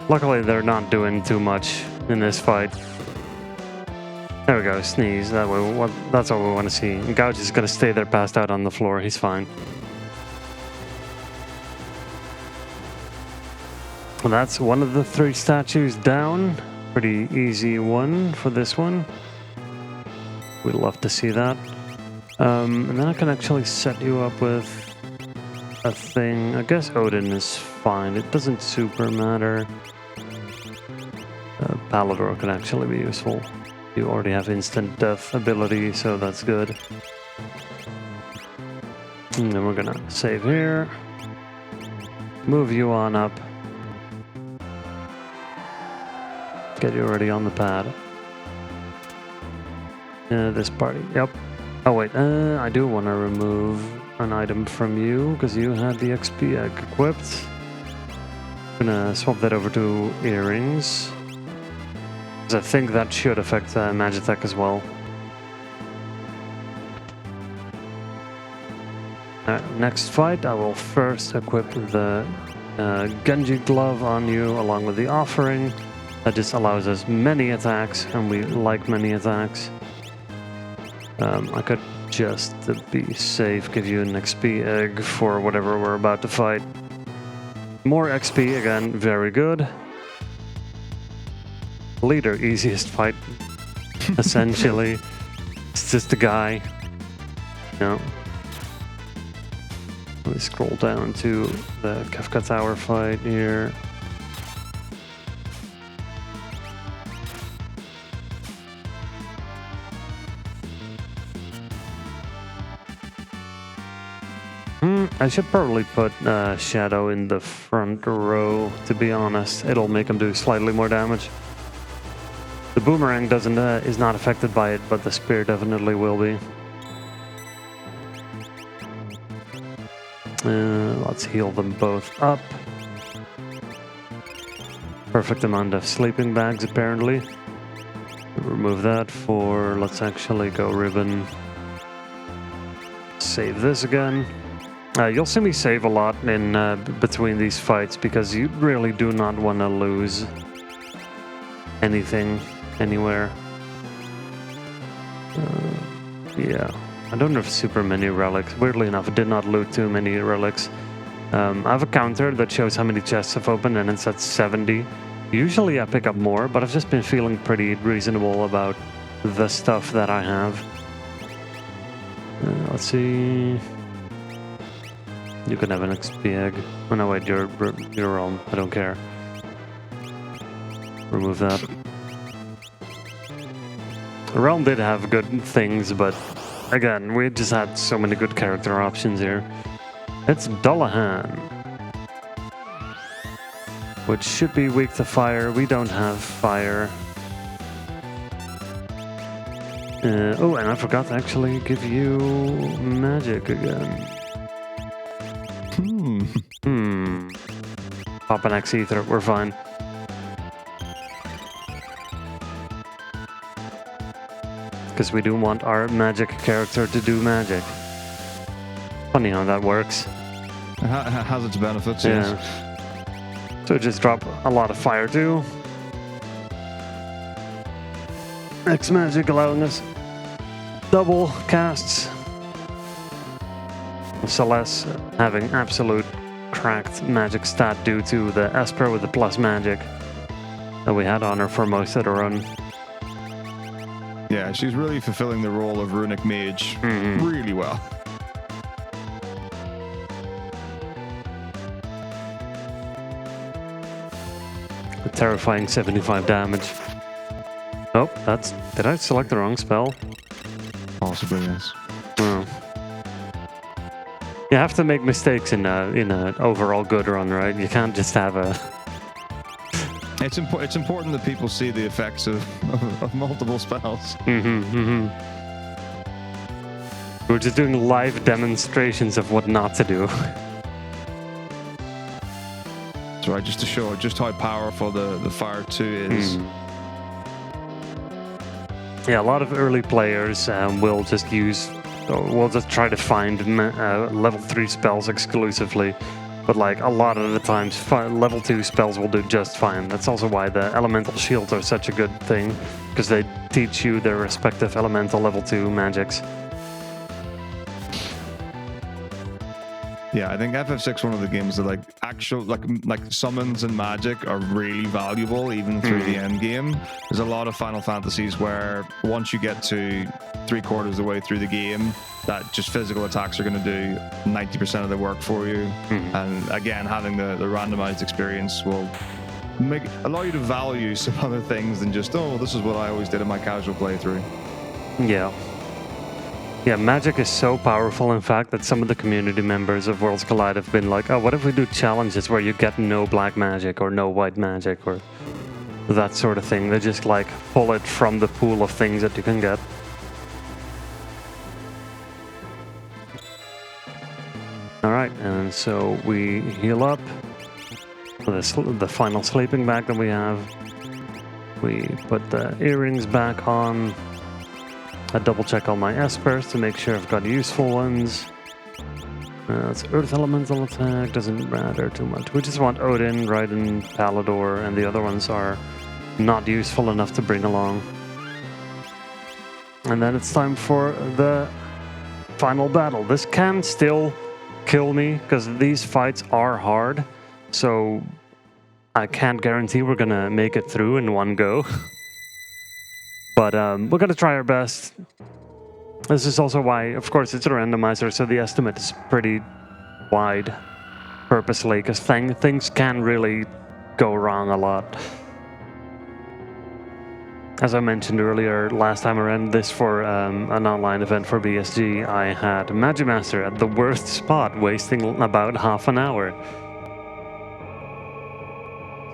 A: Luckily, they're not doing too much in this fight. There we go, sneeze. That way, that's what we want to see. And Gouge is going to stay there passed out on the floor. He's fine. Well, that's one of the 3 statues down. Pretty easy one for this one. We'd love to see that. And then I can actually set you up with a thing. I guess Odin is fine. It doesn't super matter. Palador can actually be useful. You already have instant death ability, so that's good. And then we're gonna save here. Move you on up. Get you already on the pad. This party, yep. Oh wait, I do want to remove an item from you, because you had the XP egg equipped. Gonna swap that over to earrings. I think that should affect Magitech as well. Next fight, I will first equip the Genji glove on you along with the offering. That just allows us many attacks, and we like many attacks. I could just, to be safe, give you an XP egg for whatever we're about to fight. More XP, again, very good. Leader, easiest fight, essentially. It's just a guy. No. Let me scroll down to the Kefka Tower fight here. I should probably put Shadow in the front row, to be honest. It'll make him do slightly more damage. The boomerang is not affected by it, but the spear definitely will be. Let's heal them both up. Perfect amount of sleeping bags, apparently. Remove that for, let's actually go ribbon. Save this again. You'll see me save a lot in between these fights, because you really do not want to lose anything, anywhere. Yeah, I don't have super many relics. Weirdly enough, I did not loot too many relics. I have a counter that shows how many chests I've opened, and it's at 70. Usually I pick up more, but I've just been feeling pretty reasonable about the stuff that I have. Let's see. You can have an XP egg. Oh no, wait, you're wrong. I don't care. Remove that. Realm did have good things, but again, we just had so many good character options here. It's Dullahan, which should be weak to fire. We don't have fire. Oh, and I forgot to actually give you magic again. Pop an X ether, we're fine. Because we do want our magic character to do magic. Funny how that works.
B: It has its benefits,
A: yeah.
B: Yes.
A: So just drop a lot of fire too. X magic allowing us double casts. Celeste having absolute cracked magic stat due to the Esper with the plus magic that we had on her for most of the run.
B: Yeah, she's really fulfilling the role of Runic Mage really well.
A: A terrifying 75 damage. Oh, did I select the wrong spell?
B: Possibly, yes.
A: Oh. You have to make mistakes in a overall good run, right? You can't just have a...
B: It's important that people see the effects of multiple spells.
A: We're just doing live demonstrations of what not to do.
B: That's right, just to show just how powerful the Fire 2 is.
A: Yeah, a lot of early players will just try to find level 3 spells exclusively. But like a lot of the times, level 2 spells will do just fine. That's also why the elemental shields are such a good thing, because they teach you their respective elemental level 2 magics.
B: Yeah, I think FF6 one of the games that like actual like summons and magic are really valuable even through the end game. There's a lot of Final Fantasies where once you get to 3/4 of the way through the game, that just physical attacks are going to do 90% of the work for you. And again, having the randomized experience will allow you to value some other things than just, oh, this is what I always did in my casual playthrough.
A: Yeah, magic is so powerful, in fact, that some of the community members of Worlds Collide have been like, oh, what if we do challenges where you get no black magic or no white magic or that sort of thing. They just like pull it from the pool of things that you can get. Alright, and so we heal up. The final sleeping bag that we have. We put the earrings back on. I double check all my espers to make sure I've got useful ones. It's Earth Elemental attack, doesn't matter too much. We just want Odin, Raiden, Palador, and the other ones are not useful enough to bring along. And then it's time for the final battle. This can still kill me, because these fights are hard. So I can't guarantee we're gonna make it through in one go. But we're gonna try our best. This is also why, of course, it's a randomizer, so the estimate is pretty wide, purposely, because things can really go wrong a lot. As I mentioned earlier, last time I ran this for an online event for BSG, I had Magimaster at the worst spot, wasting about half an hour.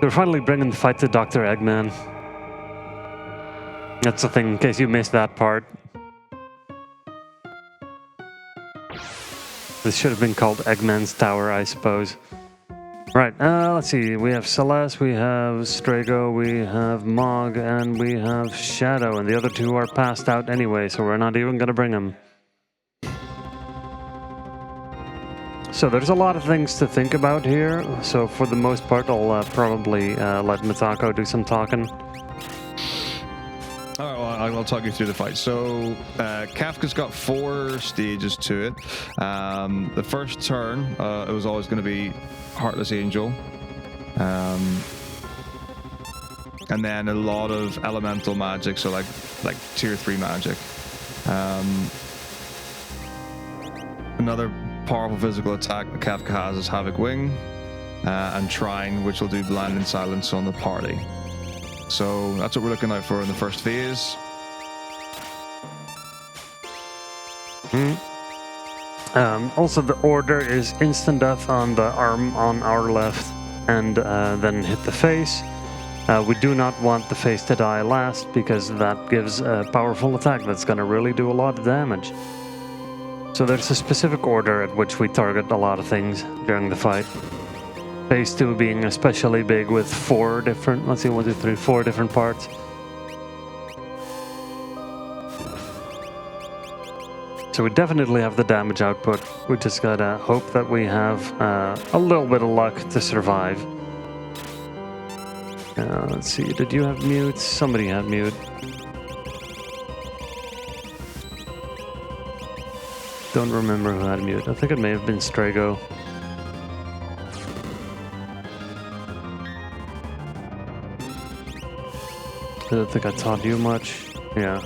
A: So we're finally bringing the fight to Dr. Eggman. That's the thing, in case you missed that part. This should have been called Eggman's Tower, I suppose. Right, let's see. We have Celeste, we have Strago, we have Mog, and we have Shadow. And the other two are passed out anyway, so we're not even going to bring them. So there's a lot of things to think about here. So for the most part, I'll probably let Metako do some talking.
B: All right, well, I'll talk you through the fight. So Kafka's got 4 stages to it. The first turn, it was always going to be Heartless Angel. and then a lot of elemental magic, so like tier 3 magic. Another powerful physical attack that Kefka has is Havoc Wing, and Trine, which will do blinding silence on the party. So that's what we're looking out for in the first phase.
A: Also, the order is instant death on the arm on our left, and then hit the face. We do not want the face to die last, because that gives a powerful attack that's going to really do a lot of damage. So there's a specific order at which we target a lot of things during the fight. Phase 2 being especially big with 4 different, let's see, 1, 2, 3, 4 different parts. So we definitely have the damage output. We just gotta hope that we have a little bit of luck to survive. Let's see, did you have mute? Somebody had mute. Don't remember who had mute. I think it may have been Strago. I don't think I taught you much. Yeah.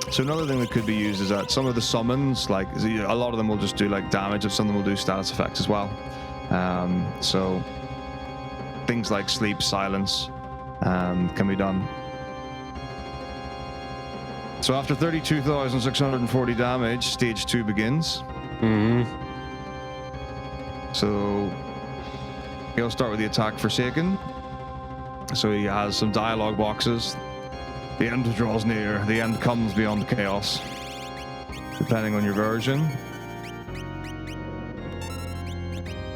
B: So another thing that could be used is that some of the summons, like a lot of them will just do like damage, and some of them will do status effects as well. So things like sleep, silence can be done. So after 32,640 damage, stage 2 begins. So he'll start with the attack Forsaken. So he has some dialogue boxes. The end draws near, the end comes beyond chaos, depending on your version.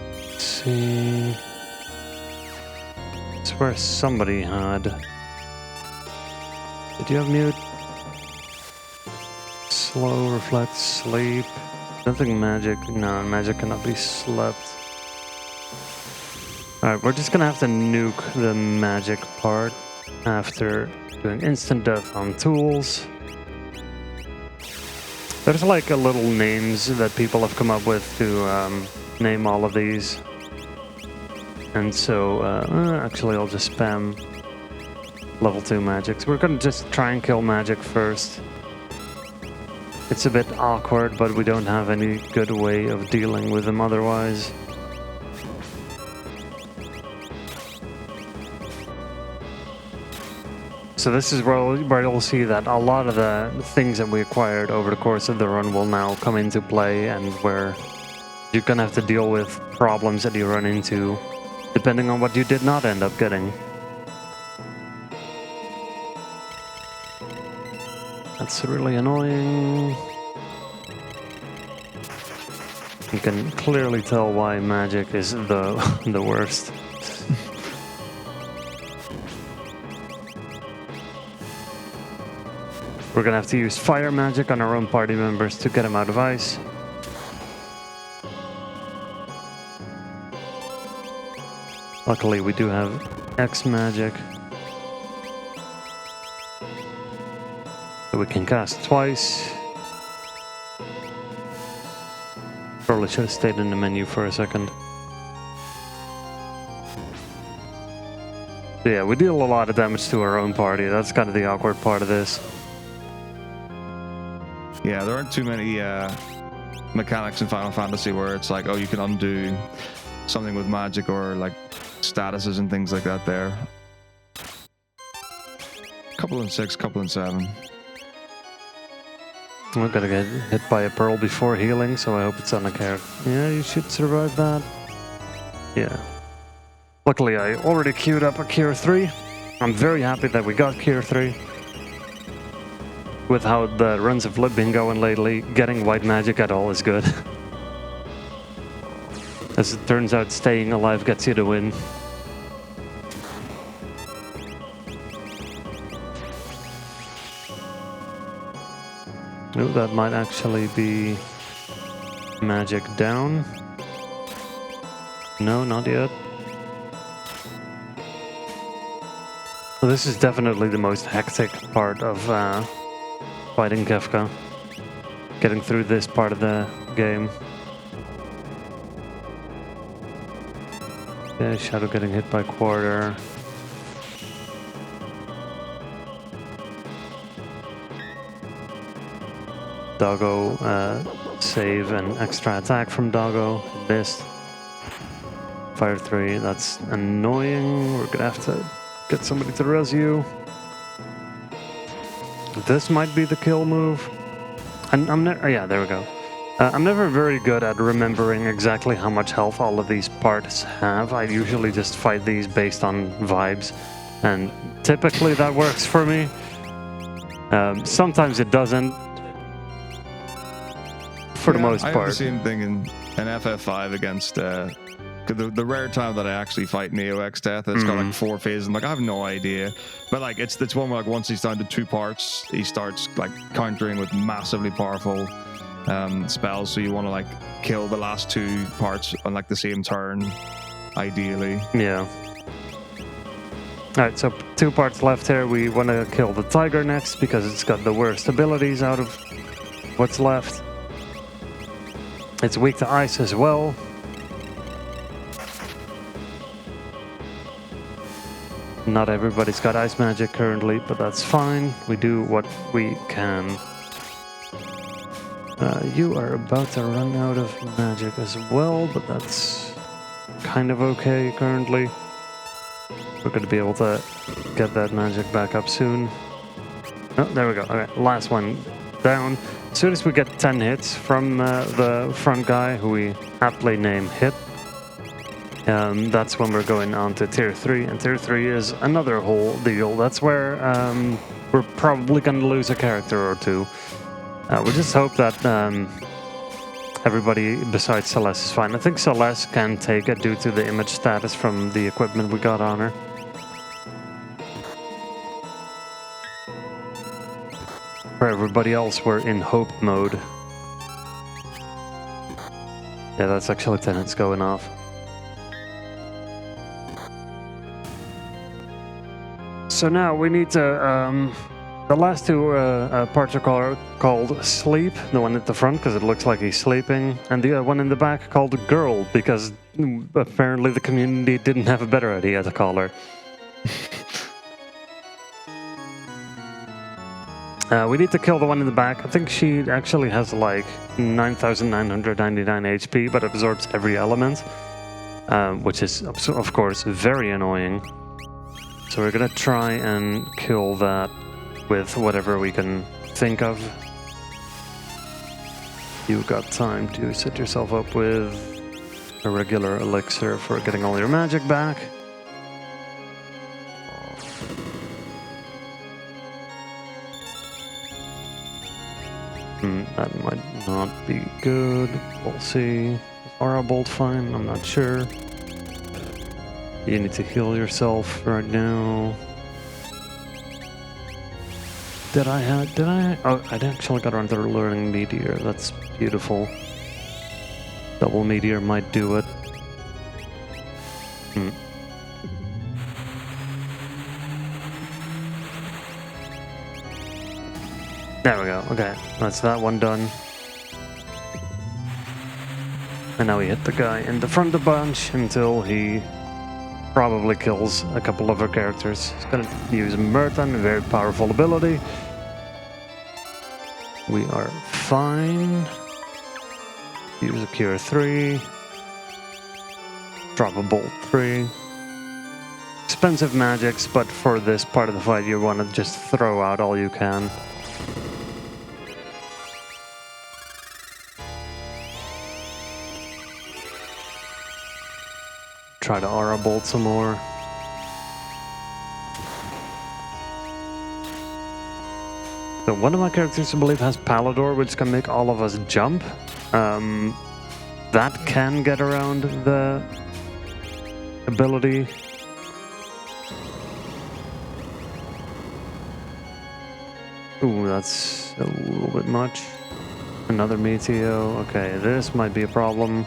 A: Let's see. It's where somebody had. Did you have mute? Slow, reflect, sleep. Nothing magic. No, magic cannot be slept. Alright, we're just gonna have to nuke the magic part after doing instant death on tools. There's like a little names that people have come up with to name all of these. And so, actually I'll just spam level 2 magic. So we're gonna just try and kill magic first. It's a bit awkward, but we don't have any good way of dealing with them otherwise. So this is where you'll see that a lot of the things that we acquired over the course of the run will now come into play, and where you're gonna have to deal with problems that you run into depending on what you did not end up getting. That's really annoying. You can clearly tell why magic is the worst. We're gonna have to use fire magic on our own party members to get them out of ice. Luckily, we do have X magic, so we can cast twice. Probably should have stayed in the menu for a second. So yeah, we deal a lot of damage to our own party. That's kind of the awkward part of this.
B: Yeah, there aren't too many mechanics in Final Fantasy where it's like, oh, you can undo something with magic or like statuses and things like that there. Couple in 6, couple in 7.
A: We're gonna get hit by a pearl before healing, so I hope it's on the character. Yeah, you should survive that. Yeah. Luckily, I already queued up a Cure 3. I'm very happy that we got Cure 3. With how the runs have been going lately, getting white magic at all is good. As it turns out, staying alive gets you the win. Oh, that might actually be magic down. No, not yet. Well, this is definitely the most hectic part of fighting Kefka. Getting through this part of the game. Okay, Shadow getting hit by quarter. Doggo, save and extra attack from Doggo. Missed. Fire 3, that's annoying. We're gonna have to get somebody to res you. This might be the kill move. Yeah, there we go. I'm never very good at remembering exactly how much health all of these parts have. I usually just fight these based on vibes, and typically that works for me. Sometimes it doesn't. For the most
B: I
A: part.
B: have the same thing in FF5 against the rare time that I actually fight Neo X Death. It's got like 4 phases. And, like, I have no idea, but like it's one where, like, once he's down to 2 parts, he starts like countering with massively powerful spells. So you want to like kill the last 2 parts on like the same turn, ideally.
A: Yeah. Alright, so 2 parts left here. We want to kill the tiger next because it's got the worst abilities out of what's left. It's weak to ice as well. Not everybody's got ice magic currently, but that's fine. We do what we can. You are about to run out of magic as well, but that's kind of okay currently. We're going to be able to get that magic back up soon. Oh, there we go. Okay, last one down. As soon as we get 10 hits from the front guy, who we aptly name Hit, that's when we're going on to Tier 3. And Tier 3 is another whole deal. That's where we're probably going to lose a character or 2. We just hope that everybody besides Celeste is fine. I think Celeste can take it due to the image status from the equipment we got on her. For everybody else, we're in hope mode. Yeah, that's actually Lieutenant's going off. So now we need to... the last 2 parts are called Sleep, the one at the front because it looks like he's sleeping, and the one in the back called Girl because apparently the community didn't have a better idea to call her. We need to kill the one in the back. I think she actually has like 9,999 HP, but absorbs every element, which is, of course, very annoying. So we're gonna try and kill that with whatever we can think of. You've got time to set yourself up with a regular elixir for getting all your magic back. That might not be good. We'll see. Is Aura Bolt fine? I'm not sure. You need to heal yourself right now. Did I? Oh, I actually got another Learning Meteor. That's beautiful. Double Meteor might do it. There we go. Okay, that's that one done. And now we hit the guy in the front of the bunch until he probably kills a couple of our characters. He's gonna use Merton, a very powerful ability. We are fine. Use a Cure 3. Drop a Bolt 3. Expensive magics, but for this part of the fight you want to just throw out all you can. Try to Aura Bolt some more. So one of my characters, I believe, has Palador, which can make all of us jump. That can get around the ability. Ooh, that's a little bit much. Another Meteo. Okay, this might be a problem.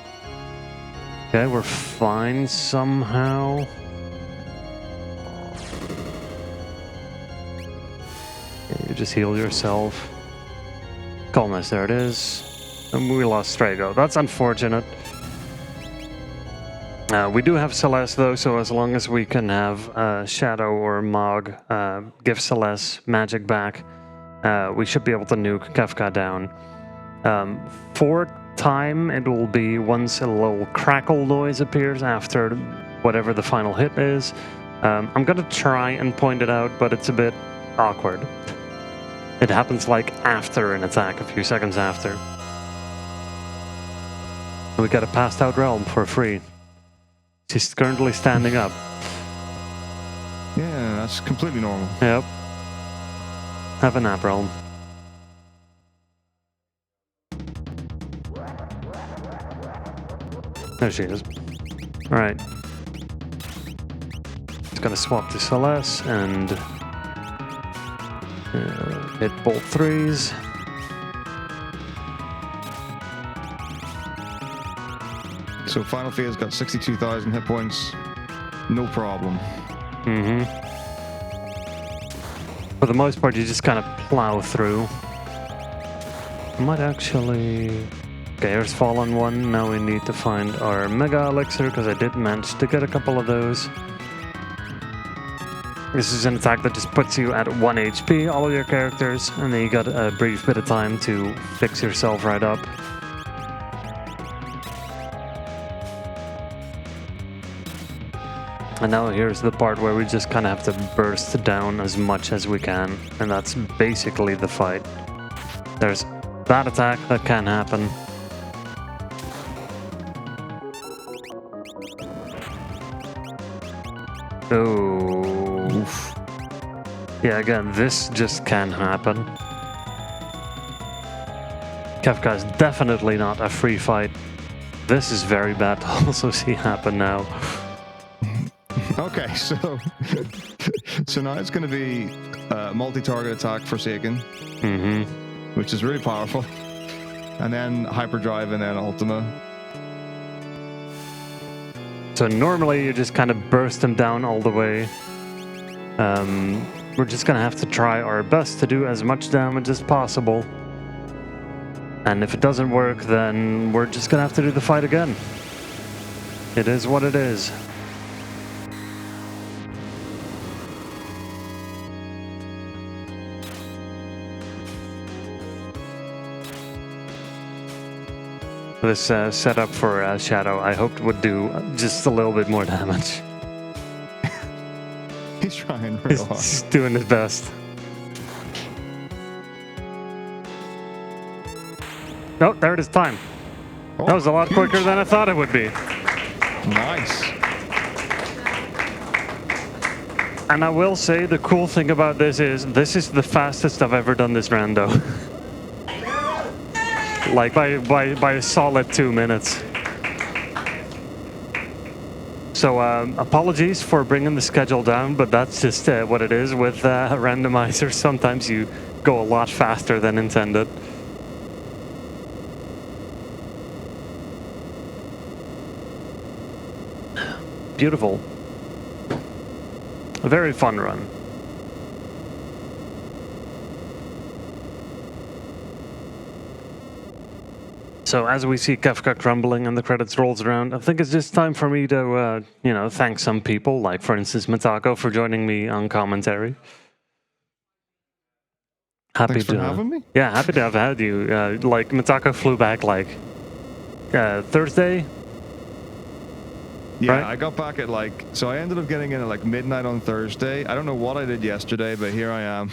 A: Okay, we're fine somehow. Okay, you just heal yourself. Calmness, there it is. And we lost Strago. That's unfortunate. We do have Celeste though, so as long as we can have Shadow or Mog give Celeste magic back, we should be able to nuke Kefka down. For time, it will be once a little crackle noise appears after whatever the final hit is. I'm gonna try and point it out, but it's a bit awkward. It happens like after an attack, a few seconds after. We got a passed out realm for free. She's currently standing up.
B: Yeah, that's completely normal.
A: Yep. Have a nap, realm. There she is. Alright. It's gonna swap to Celeste and hit bolt 3s.
B: So final phase got 62,000 hit points. No problem.
A: Mm-hmm. For the most part, you just kind of plow through. Might actually... Okay, here's Fallen 1. Now we need to find our Mega Elixir, because I did manage to get a couple of those. This is an attack that just puts you at 1 HP, all of your characters, and then you got a brief bit of time to fix yourself right up. And now here's the part where we just kind of have to burst down as much as we can, and that's basically the fight. There's that attack that can happen. Oh. Oof. Yeah, again, this just can happen. Kefka is definitely not a free fight. This is very bad to also see happen now.
B: Okay, so now it's going to be multi-target attack Forsaken, which is really powerful, and then Hyperdrive and then Ultima.
A: So normally you just kind of burst them down all the way. We're just going to have to try our best to do as much damage as possible. And if it doesn't work, then we're just going to have to do the fight again. It is what it is. This setup for Shadow, I hoped would do just a little bit more damage.
B: He's trying real hard.
A: He's doing his best. Oh, there it is, time.
B: Oh,
A: that was a lot
B: huge.
A: quicker than I thought it would be.
B: Nice.
A: And I will say the cool thing about this is the fastest I've ever done this rando. Like by a solid 2 minutes. So apologies for bringing the schedule down, but that's just what it is with randomizers. Sometimes you go a lot faster than intended. Beautiful. A very fun run. So as we see Kefka crumbling and the credits rolls around, I think it's just time for me to, thank some people, like for instance Metako for joining me on commentary.
B: Thanks for having me.
A: Yeah, happy to have had you. Like Metako flew back like Thursday.
B: Yeah,
A: right?
B: I got back at so I ended up getting in at midnight on Thursday. I don't know what I did yesterday, but here I am.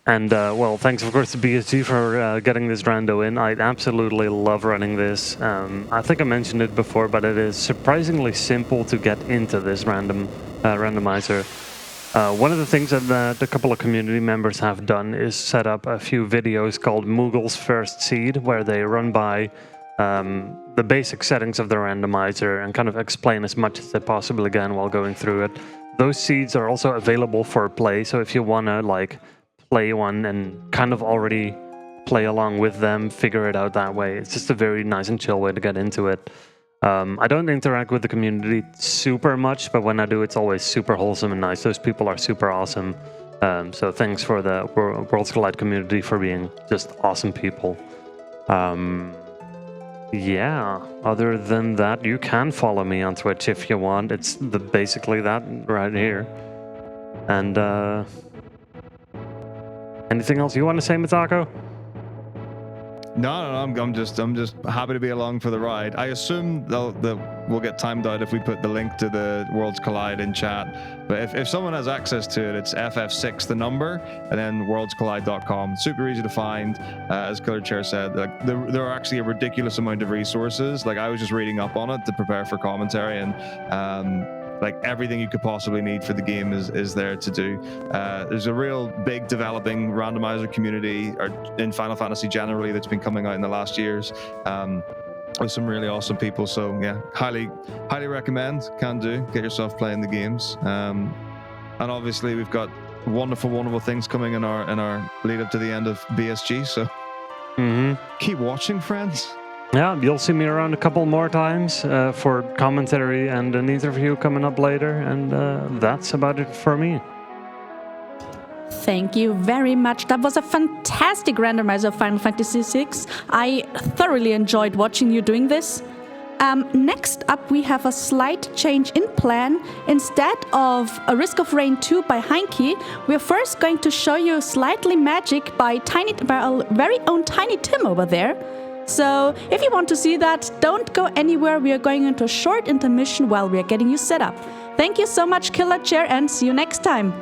A: And, well, thanks, of course, to BSG for getting this rando in. I absolutely love running this. I think I mentioned it before, but it is surprisingly simple to get into this randomizer. One of the things that a couple of community members have done is set up a few videos called Moogle's First Seed, where they run by the basic settings of the randomizer and kind of explain as much as they possibly can while going through it. Those seeds are also available for play, so if you want to, play one and kind of already play along with them, figure it out that way. It's just a very nice and chill way to get into it. I don't interact with the community super much, but when I do, it's always super wholesome and nice. Those people are super awesome. So thanks for the Worlds Collide community for being just awesome people. Yeah, other than that, you can follow me on Twitch if you want. It's basically that right here. And anything else you want to say, Metako?
B: No, I'm just happy to be along for the ride. I assume that we'll get timed out if we put the link to the Worlds Collide in chat. But if someone has access to it, it's FF6 the number, and then worldscollide.com. Super easy to find. As KillerChair said, like there are actually a ridiculous amount of resources. Like I was just reading up on it to prepare for commentary, and like everything you could possibly need for the game is there to do. There's a real big developing randomizer community in Final Fantasy generally that's been coming out in the last years with some really awesome people. So yeah, highly recommend. Can do. Get yourself playing the games. And obviously we've got wonderful things coming in our lead up to the end of BSG. So keep watching, friends.
A: Yeah, you'll see me around a couple more times for commentary and an interview coming up later, and that's about it for me.
C: Thank you very much. That was a fantastic randomizer of Final Fantasy VI. I thoroughly enjoyed watching you doing this. Next up, we have a slight change in plan. Instead of A Risk of Rain 2 by Heinke, we're first going to show you Slightly Magic by our very own Tiny Tim over there. So if you want to see that, don't go anywhere. We are going into a short intermission while we are getting you set up. Thank you so much, KillerChair, and see you next time.